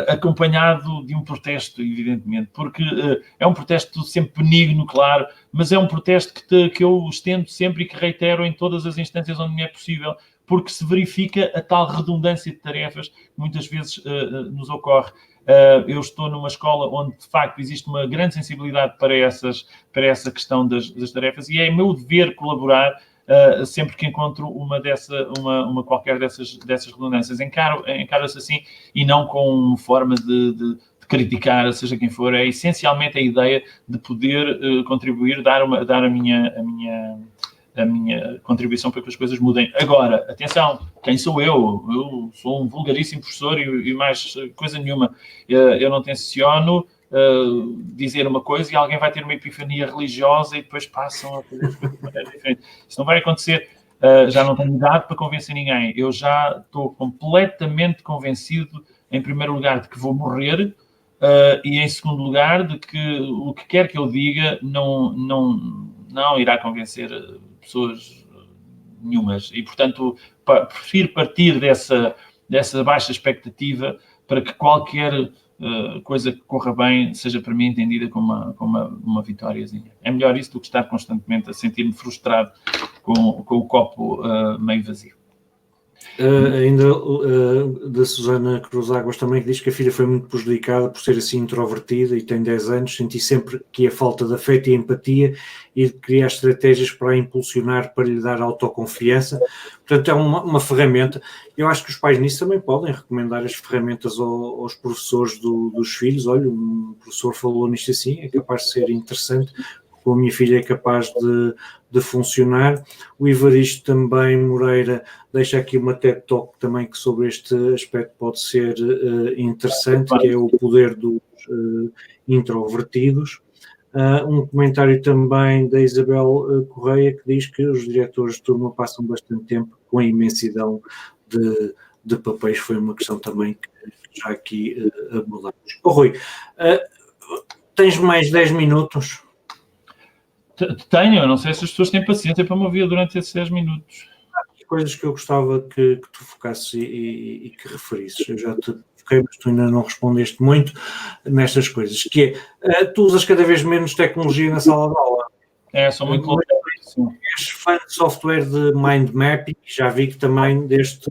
acompanhado de um protesto, evidentemente, porque é um protesto sempre benigno, claro, mas é um protesto que eu estendo sempre e que reitero em todas as instâncias onde me é possível, porque se verifica a tal redundância de tarefas que muitas vezes nos ocorre. Eu estou numa escola onde, de facto, existe uma grande sensibilidade para essa questão das tarefas e é meu dever colaborar sempre que encontro uma qualquer dessas redundâncias. Encaro-se assim e não com forma de criticar, seja quem for. É essencialmente a ideia de poder contribuir, dar a minha contribuição para que as coisas mudem. Agora, atenção, quem sou eu? Eu sou um vulgaríssimo professor e mais coisa nenhuma. Eu não tenciono dizer uma coisa e alguém vai ter uma epifania religiosa e depois passam a fazer as coisas de maneira diferente. Isso não vai acontecer. Já não tenho idade para convencer ninguém. Eu já estou completamente convencido, em primeiro lugar, de que vou morrer e, em segundo lugar, de que o que quer que eu diga não irá convencer pessoas nenhumas. E, portanto, prefiro partir dessa baixa expectativa para que qualquer coisa que corra bem seja para mim entendida como uma vitóriazinha. É melhor isso do que estar constantemente a sentir-me frustrado com o copo meio vazio. Ainda da Susana Cruz Águas também, que diz que a filha foi muito prejudicada por ser assim introvertida e tem 10 anos, senti sempre que a falta de afeto e empatia e de criar estratégias para a impulsionar, para lhe dar autoconfiança. Portanto, é uma ferramenta. Eu acho que os pais nisso também podem recomendar as ferramentas aos professores dos filhos. Olha, um professor falou nisto assim, é capaz de ser interessante, com a minha filha é capaz de funcionar. O Evaristo também Moreira deixa aqui uma TED Talk também que sobre este aspecto pode ser interessante, que é o poder dos introvertidos. Um comentário também da Isabel Correia que diz que os diretores de turma passam bastante tempo com a imensidão de papéis. Foi uma questão também que já aqui abordamos. Rui, tens mais 10 minutos? Tenho, eu não sei se as pessoas têm paciência para me ouvir durante esses 10 minutos. Há coisas que eu gostava que tu focasses e que referisses. Eu já te foquei, mas tu ainda não respondeste muito nestas coisas, que é, tu usas cada vez menos tecnologia na sala de aula. Sou muito longe. És fã de software de mind mapping, já vi que também deste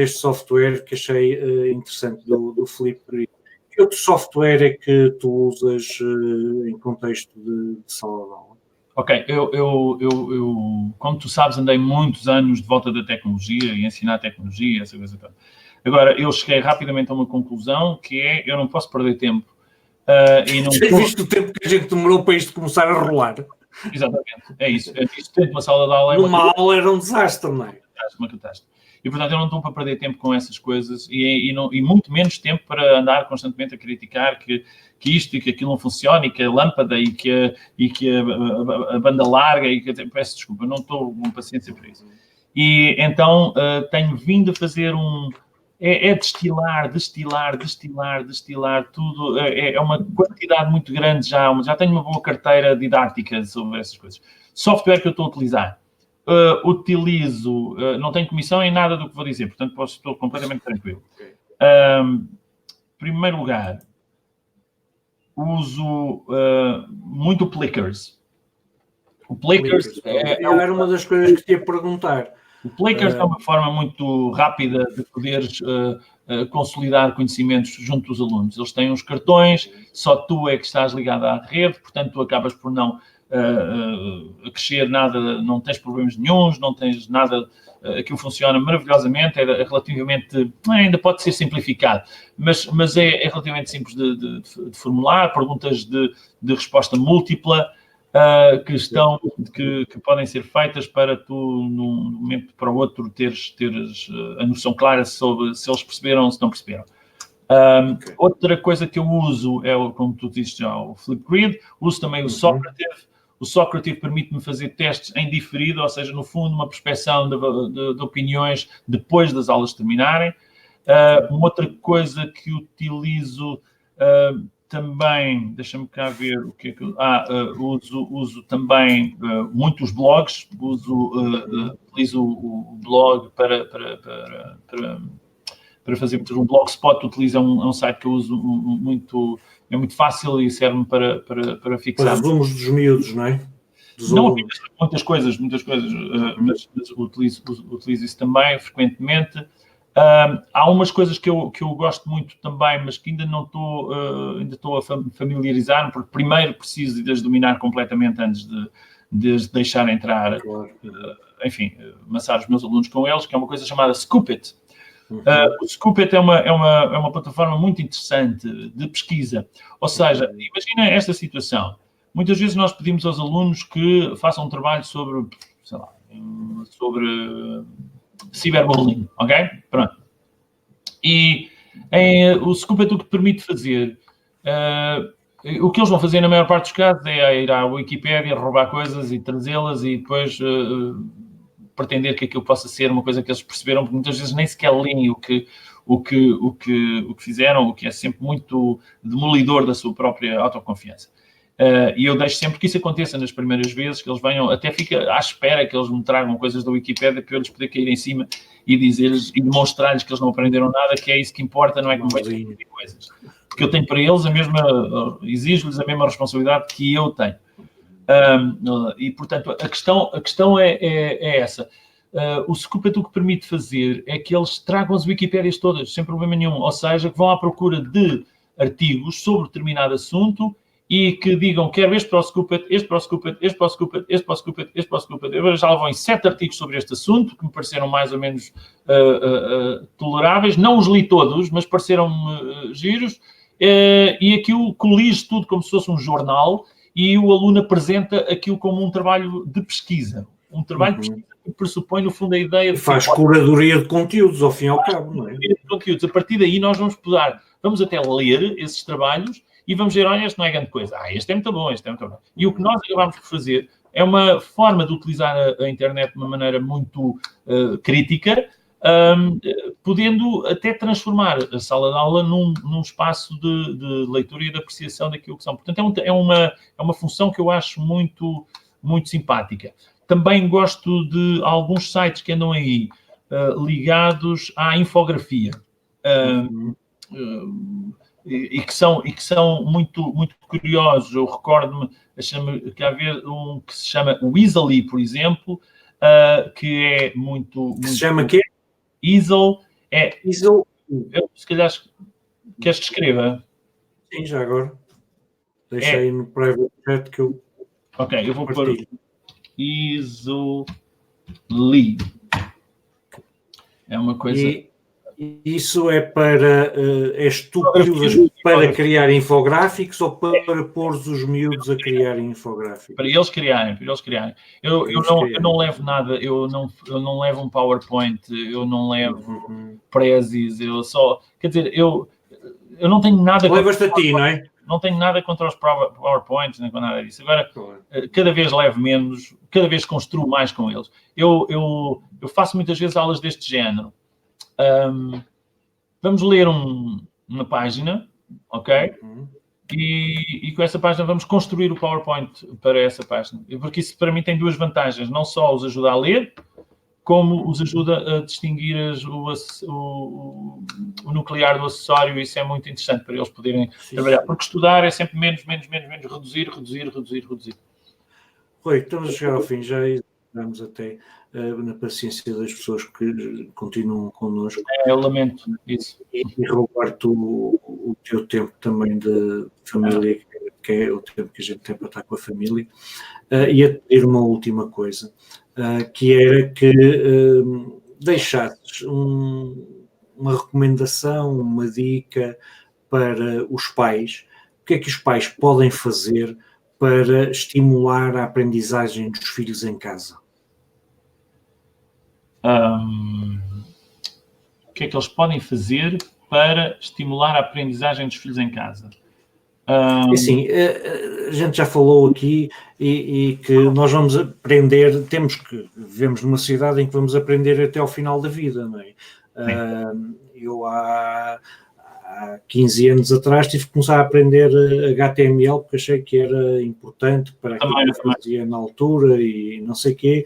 software que achei interessante do Flip Grid. Que outro software é que tu usas em contexto de sala de aula? Ok, eu, como tu sabes, andei muitos anos de volta da tecnologia e ensinar tecnologia, essa coisa toda. Agora, eu cheguei rapidamente a uma conclusão, que é, eu não posso perder tempo. E não Já viste o tempo que a gente demorou para isto começar a rolar? Exatamente, é isso. Isto dentro de uma sala de aula Numa aula era um desastre, não é? Uma catástrofe. E, portanto, eu não estou para perder tempo com essas coisas e muito menos tempo para andar constantemente a criticar que isto e que aquilo não funciona e que a lâmpada e que a banda larga e que... Peço desculpa, não estou com paciência para isso. E, então, tenho vindo a fazer destilar tudo. É uma quantidade muito grande já tenho uma boa carteira didática sobre essas coisas. Software que eu estou a utilizar. Utilizo, não tenho comissão em nada do que vou dizer, portanto estou completamente tranquilo. Em primeiro lugar, uso muito o Plickers. O Plickers era uma das coisas que te ia perguntar. O Plickers é uma forma muito rápida de poderes consolidar conhecimentos junto dos alunos. Eles têm uns cartões, só tu é que estás ligado à rede, portanto tu acabas por não a crescer nada, não tens problemas nenhuns, não tens nada, aquilo funciona maravilhosamente, é relativamente, ainda pode ser simplificado, mas é relativamente simples de formular, perguntas de resposta múltipla que podem ser feitas para tu, num momento para o outro, teres a noção clara sobre se eles perceberam ou se não perceberam. Outra coisa que eu uso é, como tu dizes já, o Flipgrid. Uso também o Socrative. O Socrative permite-me fazer testes em diferido, ou seja, no fundo, uma prospecção de opiniões depois das aulas terminarem. Uma outra coisa que utilizo também, deixa-me cá ver o que é que uso também muitos blogs. Utilizo o blog para fazer um Blogspot. Utiliza um site que eu uso muito. É muito fácil e serve-me para fixar. Para resumos dos miúdos, não é? Não apenas muitas coisas, mas utilizo isso também frequentemente. Há umas coisas que eu gosto muito também, mas que ainda estou a familiarizar-me, porque primeiro preciso de as dominar completamente antes de as deixar entrar, enfim, amassar os meus alunos com eles, que é uma coisa chamada Scoopit. O Scoopit é uma plataforma muito interessante de pesquisa. Ou seja, imagina esta situação. Muitas vezes nós pedimos aos alunos que façam um trabalho sobre, sei lá, sobre ciberbullying, ok? Pronto. E o Scoopit o que permite fazer o que eles vão fazer na maior parte dos casos é ir à Wikipédia, roubar coisas e trazê-las e depois pretender que aquilo possa ser uma coisa que eles perceberam, porque muitas vezes nem sequer leem o que fizeram, o que é sempre muito demolidor da sua própria autoconfiança. E eu deixo sempre que isso aconteça nas primeiras vezes, que eles venham, até fica à espera que eles me tragam coisas da Wikipédia para eu lhes poder cair em cima e dizer-lhes e demonstrar-lhes que eles não aprenderam nada, que é isso que importa, não é que me vejam pedir coisas. Porque eu tenho para eles exijo-lhes a mesma responsabilidade que eu tenho. E, portanto, a questão é essa. O Scoopet o que permite fazer é que eles tragam as Wikipédias todas, sem problema nenhum. Ou seja, que vão à procura de artigos sobre determinado assunto e que digam, quero este para o Scoopet, este para o Scoopet, este para o Scoopet, este para o Scoopet, este para o Scoopet. Eu já lá vou em 7 artigos sobre este assunto, que me pareceram mais ou menos toleráveis. Não os li todos, mas pareceram-me giros. E aquilo colige tudo como se fosse um jornal e o aluno apresenta aquilo como um trabalho de pesquisa. Um trabalho de pesquisa que pressupõe, no fundo, a ideia de... Faz curadoria de conteúdos, ao fim e ao cabo, não é? De conteúdos. A partir daí nós vamos até ler esses trabalhos e vamos ver, olha, este não é grande coisa. Este é muito bom, este é muito bom. E o que nós acabamos por fazer é uma forma de utilizar a internet de uma maneira muito crítica, podendo até transformar a sala de aula num espaço de leitura e de apreciação daquilo que são. Portanto, é uma função que eu acho muito, muito simpática. Também gosto de alguns sites que andam aí ligados à infografia. E que são muito, muito curiosos. Eu recordo-me que havia um que se chama Weasley, por exemplo, que é muito... Que se chama quê? Easel. Easel. Eu, se calhar, queres que escreva? Sim, já agora. Deixa aí no private chat que eu... Ok, eu vou pôr Easel. É uma coisa... Isso é para... és tu que usas para criar infográficos ou para pôr os miúdos a criarem infográficos? Para eles criarem. Eu não levo nada, eu não levo um PowerPoint, eu não levo prezes, eu só... Quer dizer, eu não tenho nada... Levas-te a ti, não é? Não tenho nada contra os PowerPoints, nem com nada disso. Agora, cada vez levo menos, cada vez construo mais com eles. Eu faço muitas vezes aulas deste género. Vamos ler uma página, ok? E com essa página vamos construir o PowerPoint para essa página. Porque isso para mim tem duas vantagens. Não só os ajuda a ler, como os ajuda a distinguir o nuclear do acessório. Isso é muito interessante para eles poderem trabalhar. Porque estudar é sempre menos, reduzir. Rui, estamos a chegar ao fim. Já estamos até na paciência das pessoas que continuam connosco. Eu lamento isso. E roubar-te o teu tempo também de família, que é o tempo que a gente tem para estar com a família. E a pedir uma última coisa, que era que deixasses uma recomendação, uma dica para os pais. O que é que os pais podem fazer para estimular a aprendizagem dos filhos em casa? O que é que eles podem fazer para estimular a aprendizagem dos filhos em casa? Assim, a gente já falou aqui e que nós vamos aprender, vivemos numa sociedade em que vamos aprender até ao final da vida, não é? Eu há 15 anos atrás tive que começar a aprender HTML porque achei que era importante para aquilo que eu fazia na altura e não sei o quê.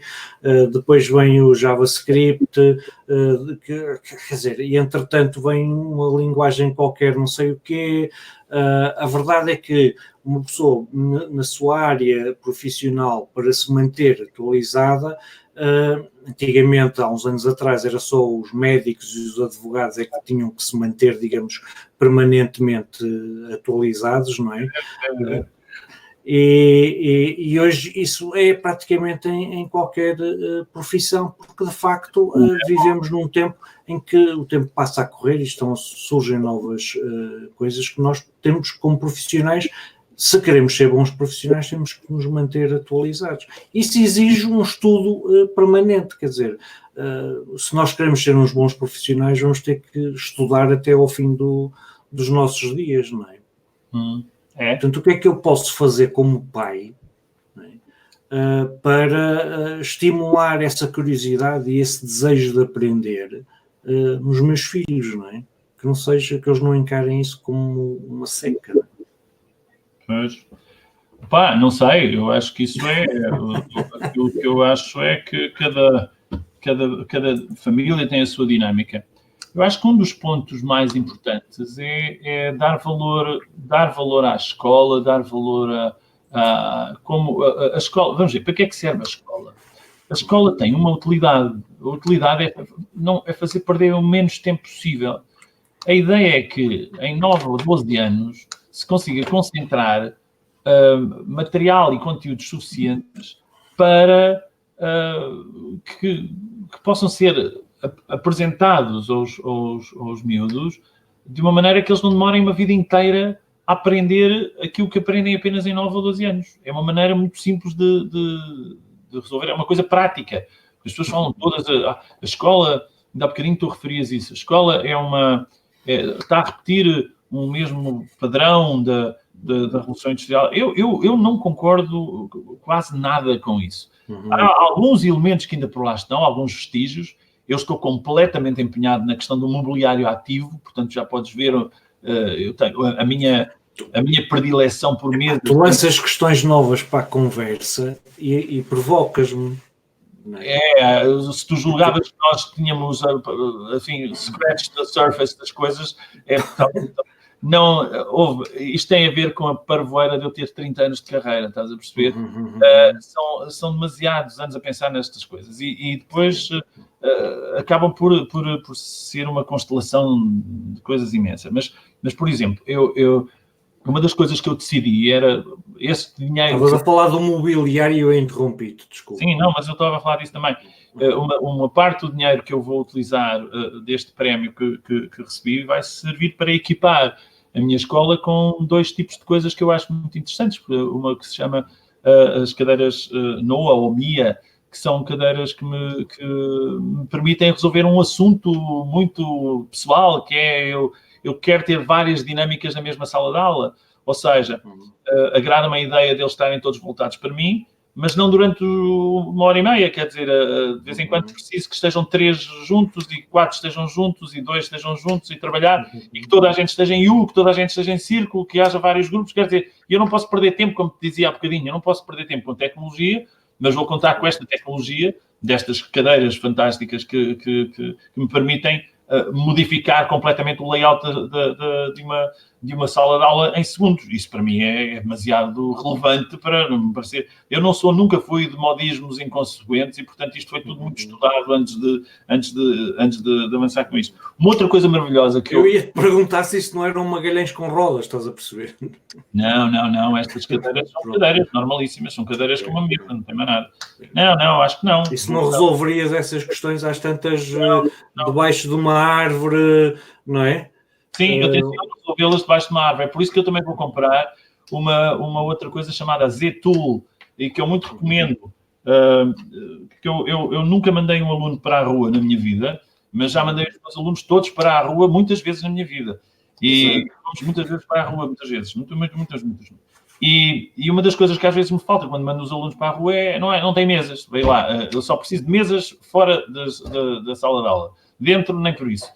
Depois vem o JavaScript, quer dizer, e entretanto vem uma linguagem qualquer, não sei o quê. A verdade é que uma pessoa na sua área profissional, para se manter atualizada, antigamente, há uns anos atrás, era só os médicos e os advogados é que tinham que se manter, digamos, permanentemente atualizados, não é? E hoje isso é praticamente em qualquer profissão, porque de facto vivemos num tempo em que o tempo passa a correr e surgem novas coisas que nós temos como profissionais. Se queremos ser bons profissionais, temos que nos manter atualizados. Isso exige um estudo permanente, quer dizer, se nós queremos ser uns bons profissionais, vamos ter que estudar até ao fim dos nossos dias, não é? Portanto, o que é que eu posso fazer como pai, não é? Para estimular essa curiosidade e esse desejo de aprender nos meus filhos, não é? Que não seja, que eles não encarem isso como uma seca. Pois. Pá, não sei, eu acho que isso aquilo que eu acho é que cada família tem a sua dinâmica. Eu acho que um dos pontos mais importantes é dar valor à escola, dar valor a escola. Vamos ver, para que é que serve a escola? A escola tem uma utilidade. A utilidade é fazer perder o menos tempo possível. A ideia é que em 9 ou 12 anos se consiga concentrar material e conteúdos suficientes para que possam ser apresentados aos miúdos de uma maneira que eles não demorem uma vida inteira a aprender aquilo que aprendem apenas em 9 ou 12 anos. É uma maneira muito simples de resolver, é uma coisa prática. As pessoas falam todas, a escola, ainda há bocadinho tu referias isso, a escola está a repetir um mesmo padrão da Revolução Industrial. Eu não concordo quase nada com isso. Há alguns elementos que ainda por lá estão, alguns vestígios. Eu estou completamente empenhado na questão do mobiliário ativo, portanto já podes ver, eu tenho a minha predileção por mesa. Tu lanças questões novas para a conversa e provocas-me. Se tu julgavas que nós tínhamos, assim, scratch the surface das coisas, não houve. Isto tem a ver com a parvoeira de eu ter 30 anos de carreira, estás a perceber? São demasiados anos a pensar nestas coisas e depois acabam por ser uma constelação de coisas imensas. Mas por exemplo, uma das coisas que eu decidi era esse dinheiro... Estavas a falar do mobiliário e eu interrompi-te, desculpa. Sim, não, mas eu estava a falar disso também. Uma parte do dinheiro que eu vou utilizar deste prémio que recebi vai servir para equipar a minha escola com 2 tipos de coisas que eu acho muito interessantes. Uma que se chama as cadeiras NOA ou MIA, que são cadeiras que me permitem resolver um assunto muito pessoal, que é eu quero ter várias dinâmicas na mesma sala de aula. Ou seja, agrada-me a ideia deles estarem todos voltados para mim, mas não durante 1h30, quer dizer, de vez em quando preciso que estejam 3 juntos e 4 estejam juntos e 2 estejam juntos e trabalhar e que toda a gente esteja em U, que toda a gente esteja em círculo, que haja vários grupos, quer dizer, eu não posso perder tempo, como te dizia há bocadinho, eu não posso perder tempo com tecnologia, mas vou contar com esta tecnologia, destas cadeiras fantásticas que me permitem modificar completamente o layout de uma sala de aula em segundos. Isso para mim é demasiado relevante para não me parecer... Nunca fui de modismos inconsequentes e, portanto, isto foi tudo muito estudado antes de avançar com isto. Uma outra coisa maravilhosa que eu ia te perguntar se isto não era um Magalhães com rodas, estás a perceber? Não. Estas cadeiras são cadeiras normalíssimas, são cadeiras como a minha, não tem mais nada. Não, acho que não. E se não resolverias essas questões às tantas debaixo de uma árvore, não é? Sim, eu tenho que resolvê-las debaixo de uma árvore. É por isso que eu também vou comprar uma outra coisa chamada Z-Tool, e que eu muito recomendo. Que eu nunca mandei um aluno para a rua na minha vida, mas já mandei os meus alunos todos para a rua muitas vezes na minha vida. E vamos muitas vezes para a rua, muitas vezes. Muitas. E uma das coisas que às vezes me falta quando mando os alunos para a rua não tem mesas. Vem lá, eu só preciso de mesas fora da sala de aula. Dentro, nem por isso.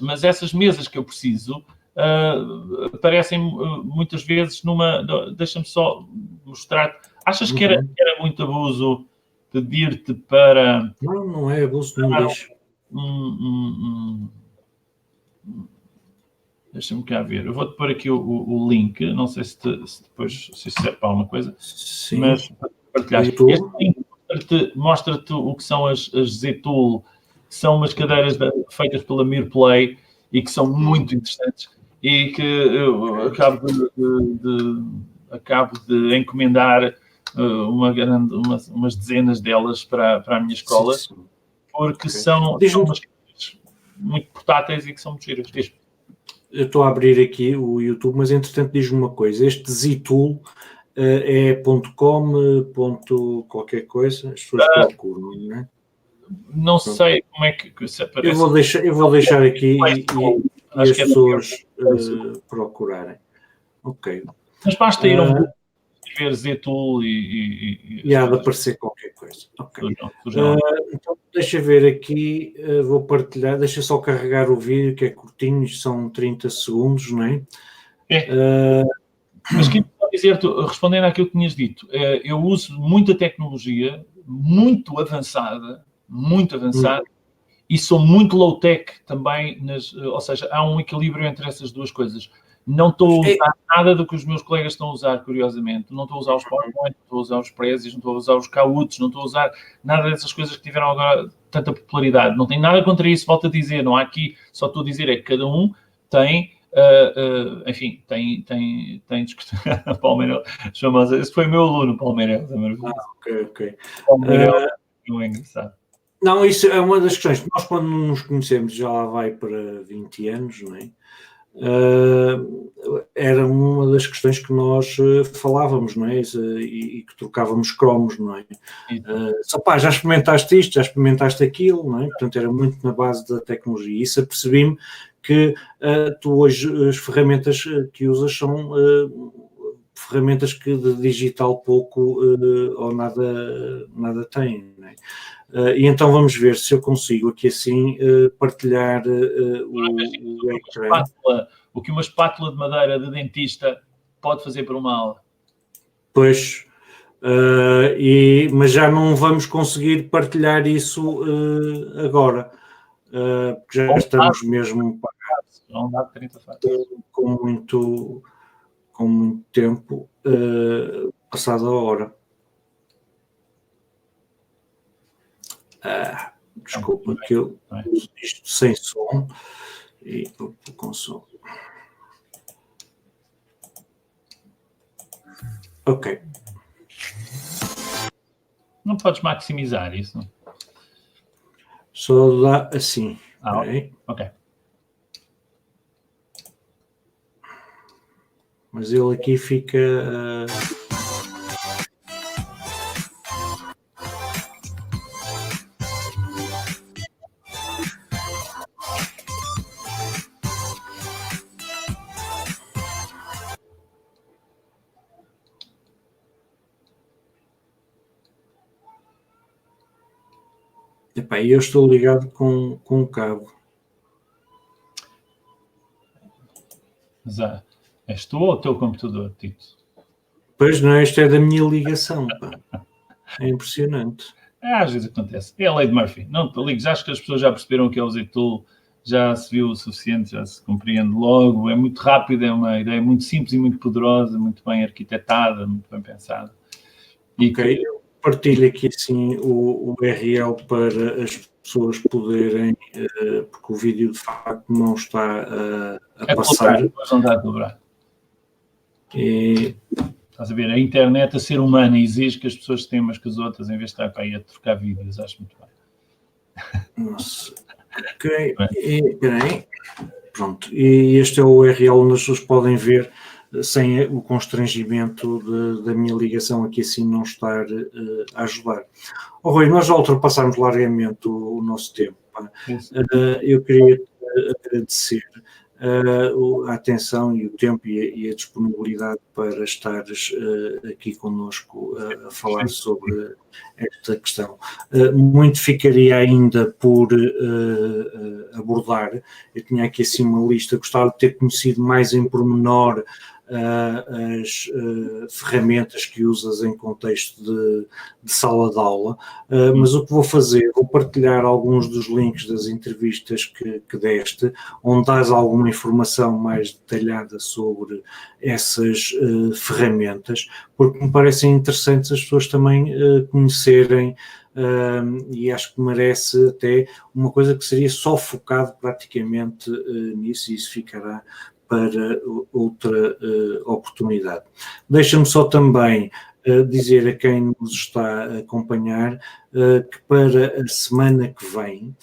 Mas essas mesas que eu preciso aparecem muitas vezes deixa-me só mostrar. Achas que era muito abuso pedir-te para... Não é abuso, não deixa. Deixa-me cá ver. Eu vou-te pôr aqui o link. Não sei se depois se serve para alguma coisa. Sim. Mas para partilhar. Este link mostra-te o que são as Z-Tool. São umas cadeiras feitas pela Mirplay e que são muito interessantes e que eu acabo de encomendar umas dezenas delas para a minha escola, porque são umas cadeiras muito portáteis e que são muito giras. Eu estou a abrir aqui o YouTube, mas entretanto diz-me uma coisa. Este Z-Tool é .com, qualquer coisa, as pessoas procuram, não é? Não sei como é que... Eu vou deixar aqui e as pessoas procurarem. Ok. Mas basta ir ver Ztool e há de aparecer qualquer coisa. Ok. Então, deixa ver aqui, vou partilhar, deixa só carregar o vídeo, que é curtinho, são 30 segundos, não é? Mas queria só dizer-te, respondendo àquilo que tinhas dito, eu uso muita tecnologia, muito avançada, e sou muito low-tech também, ou seja, há um equilíbrio entre essas duas coisas. Não estou a usar nada do que os meus colegas estão a usar, curiosamente. Não estou a usar os PowerPoint, não estou a usar os Prezis, não estou a usar os Kauts, não estou a usar nada dessas coisas que tiveram agora tanta popularidade. Não tenho nada contra isso, volto a dizer. Não há aqui, só estou a dizer é que cada um tem, enfim, tem Palmeiras, chama-se, esse foi o meu aluno, Palmeiras. Ok. Palmeiras é engraçado. Não, isso é uma das questões. Nós, quando nos conhecemos, já lá vai para 20 anos, não é? Era uma das questões que nós falávamos, não é? E que trocávamos cromos, não é? Já experimentaste isto, já experimentaste aquilo, não é? Portanto, era muito na base da tecnologia. E isso apercebi-me que tu hoje, as ferramentas que usas são ferramentas que de digital pouco ou nada têm, não é? E então vamos ver se eu consigo aqui assim partilhar o ecrã. O que uma espátula de madeira de dentista pode fazer por uma aula. Pois, mas já não vamos conseguir partilhar isso agora, porque já estamos mesmo com muito tempo passado a hora. Desculpa que eu uso isto sem som e com som. Ok. Não podes maximizar isso, não? Só dá assim. Ok. Mas ele aqui fica... Epá, eu estou ligado com um cabo. Mas és tu ou o teu computador, Tito? Pois não, isto é da minha ligação, pá. É impressionante. Às vezes acontece. É a lei de Murphy. Não te ligues, acho que as pessoas já perceberam o que é o Ztool, já se viu o suficiente, já se compreende logo. É muito rápido, é uma ideia muito simples e muito poderosa, muito bem arquitetada, muito bem pensada. Eu partilho aqui assim o URL para as pessoas poderem, porque o vídeo de facto não está a passar. Não dá a dobrar. Estás a ver, a internet, a ser humana, exige que as pessoas tenham umas com as outras em vez de estar para aí a trocar vídeos. Acho muito bem. Nossa. Ok. Peraí. Pronto. E este é o URL onde as pessoas podem ver sem o constrangimento da minha ligação aqui assim não estar a ajudar. Rui, nós já ultrapassámos largamente o nosso tempo. Eu queria agradecer a atenção e o tempo e a disponibilidade para estares aqui connosco a falar sobre esta questão. Muito ficaria ainda por abordar. Eu tinha aqui assim uma lista, gostava de ter conhecido mais em pormenor as ferramentas que usas em contexto de sala de aula, mas o que vou fazer, vou partilhar alguns dos links das entrevistas que deste, onde dás alguma informação mais detalhada sobre essas ferramentas, porque me parecem interessantes as pessoas também conhecerem, e acho que merece até uma coisa que seria só focado praticamente nisso, e isso ficará para outra oportunidade. Deixa-me só também dizer a quem nos está a acompanhar que para a semana que vem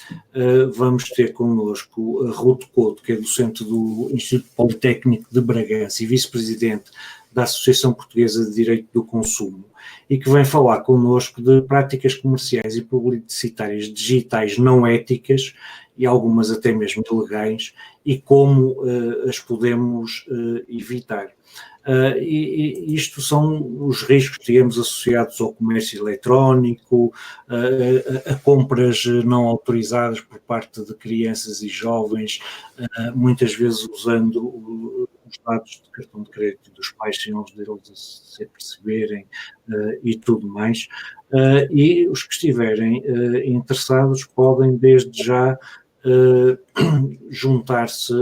vamos ter connosco a Ruth Couto, que é docente do Instituto Politécnico de Bragança e vice-presidente da Associação Portuguesa de Direito do Consumo, e que vem falar connosco de práticas comerciais e publicitárias digitais não éticas e algumas até mesmo ilegais, e como as podemos evitar. E isto são os riscos, digamos, associados ao comércio eletrónico, a compras não autorizadas por parte de crianças e jovens, muitas vezes usando os dados de cartão de crédito dos pais sem os deles se aperceberem e tudo mais. E os que estiverem interessados podem desde já juntar-se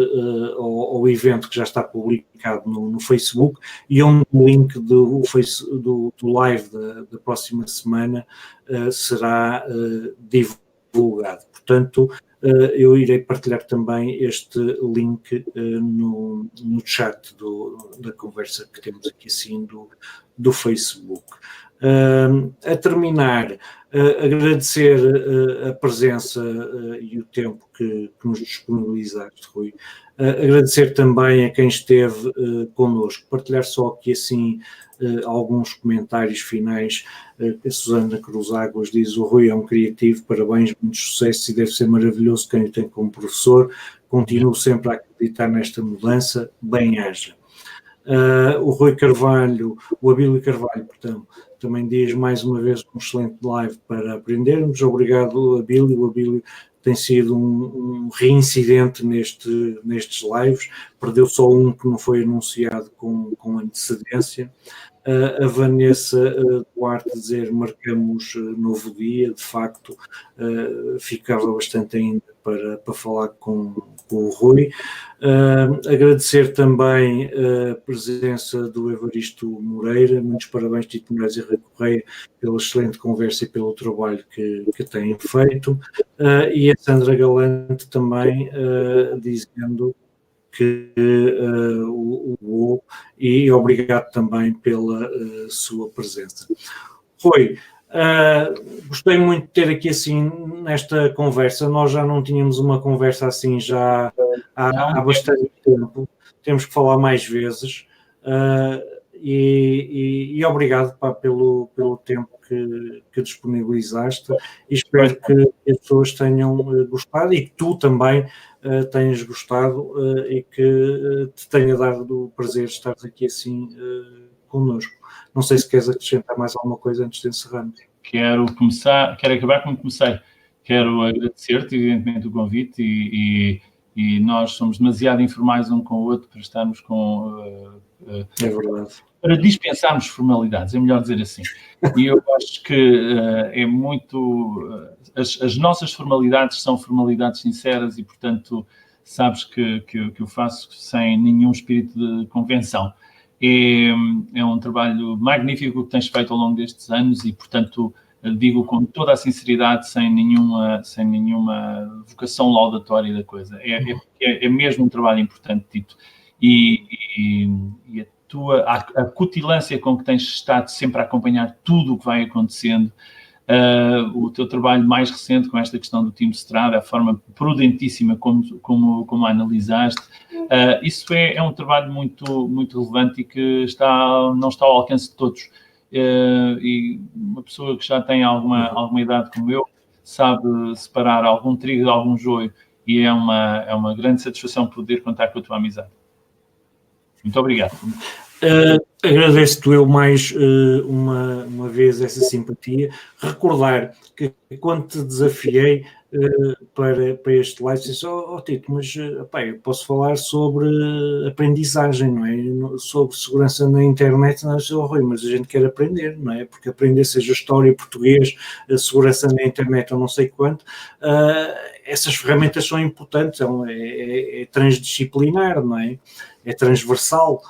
ao evento que já está publicado no Facebook, e onde o link do live da próxima semana será divulgado. Portanto, eu irei partilhar também este link no chat da conversa que temos aqui assim do Facebook. A terminar, agradecer a presença e o tempo que nos disponibilizaste, Rui. Agradecer também a quem esteve connosco. Partilhar só aqui assim alguns comentários finais. A Susana Cruz Águas diz: o Rui é um criativo, parabéns, muito sucesso, e deve ser maravilhoso quem o tem como professor. Continuo sempre a acreditar nesta mudança, bem-haja. O Rui Carvalho, o Abílio Carvalho, portanto, também diz mais uma vez um excelente live para aprendermos. Obrigado, Abílio. O Abílio tem sido um reincidente nestes lives, perdeu só um que não foi anunciado com antecedência. A Vanessa Duarte dizer: marcamos novo dia, de facto, ficava bastante ainda para falar com o Rui. Agradecer também a presença do Evaristo Moreira, muitos parabéns, Tito Moraes e Rui Correia, pela excelente conversa e pelo trabalho que têm feito, e a Sandra Galante também dizendo que e obrigado também pela sua presença. Rui, gostei muito de ter aqui assim nesta conversa. Nós já não tínhamos uma conversa assim já há bastante tempo, temos que falar mais vezes, e obrigado pelo tempo que disponibilizaste, e espero que as pessoas tenham gostado e que tu também tenhas gostado e que te tenha dado o prazer de estar aqui assim connosco. Não sei se queres acrescentar mais alguma coisa antes de encerrarmos. Quero acabar como comecei. Quero agradecer-te, evidentemente, o convite, e nós somos demasiado informais um com o outro para estarmos É verdade. Para dispensarmos formalidades, é melhor dizer assim. E eu acho que é muito... As nossas formalidades são formalidades sinceras e, portanto, sabes que eu faço sem nenhum espírito de convenção. É um trabalho magnífico que tens feito ao longo destes anos e, portanto, digo com toda a sinceridade, sem nenhuma vocação laudatória da coisa. É mesmo um trabalho importante, Tito. E a cutilância com que tens estado sempre a acompanhar tudo o que vai acontecendo, o teu trabalho mais recente com esta questão do Team Strada, a forma prudentíssima como a analisaste, isso é um trabalho muito, muito relevante e que não está ao alcance de todos. E uma pessoa que já tem alguma idade como eu sabe separar algum trigo de algum joio, e é uma grande satisfação poder contar com a tua amizade. Muito obrigado. Agradeço-te eu mais uma vez essa simpatia. Recordar que quando te desafiei para este live, disse: Tito, mas eu posso falar sobre aprendizagem, não é? Sobre segurança na internet. Não é, Rui, mas a gente quer aprender, não é? Porque aprender, seja história, português, segurança na internet ou não sei quanto, essas ferramentas são importantes, é transdisciplinar, não é? É transversal.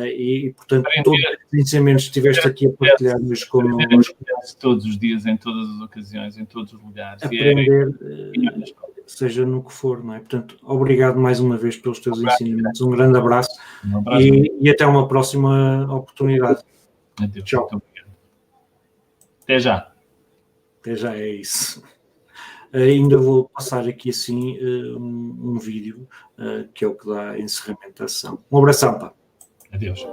E portanto, todos os ensinamentos que estiveste aqui a partilhar-nos connosco, todos os dias, em todas as ocasiões, em todos os lugares. Aprender, seja no que for, não é? Portanto, obrigado mais uma vez pelos teus ensinamentos. Um grande abraço, e até uma próxima oportunidade. Adeus. Tchau. Muito obrigado. Até já. Até já, é isso. Ainda vou passar aqui assim um vídeo que é o que dá encerramento da ação. Um abração, pá. Adeus.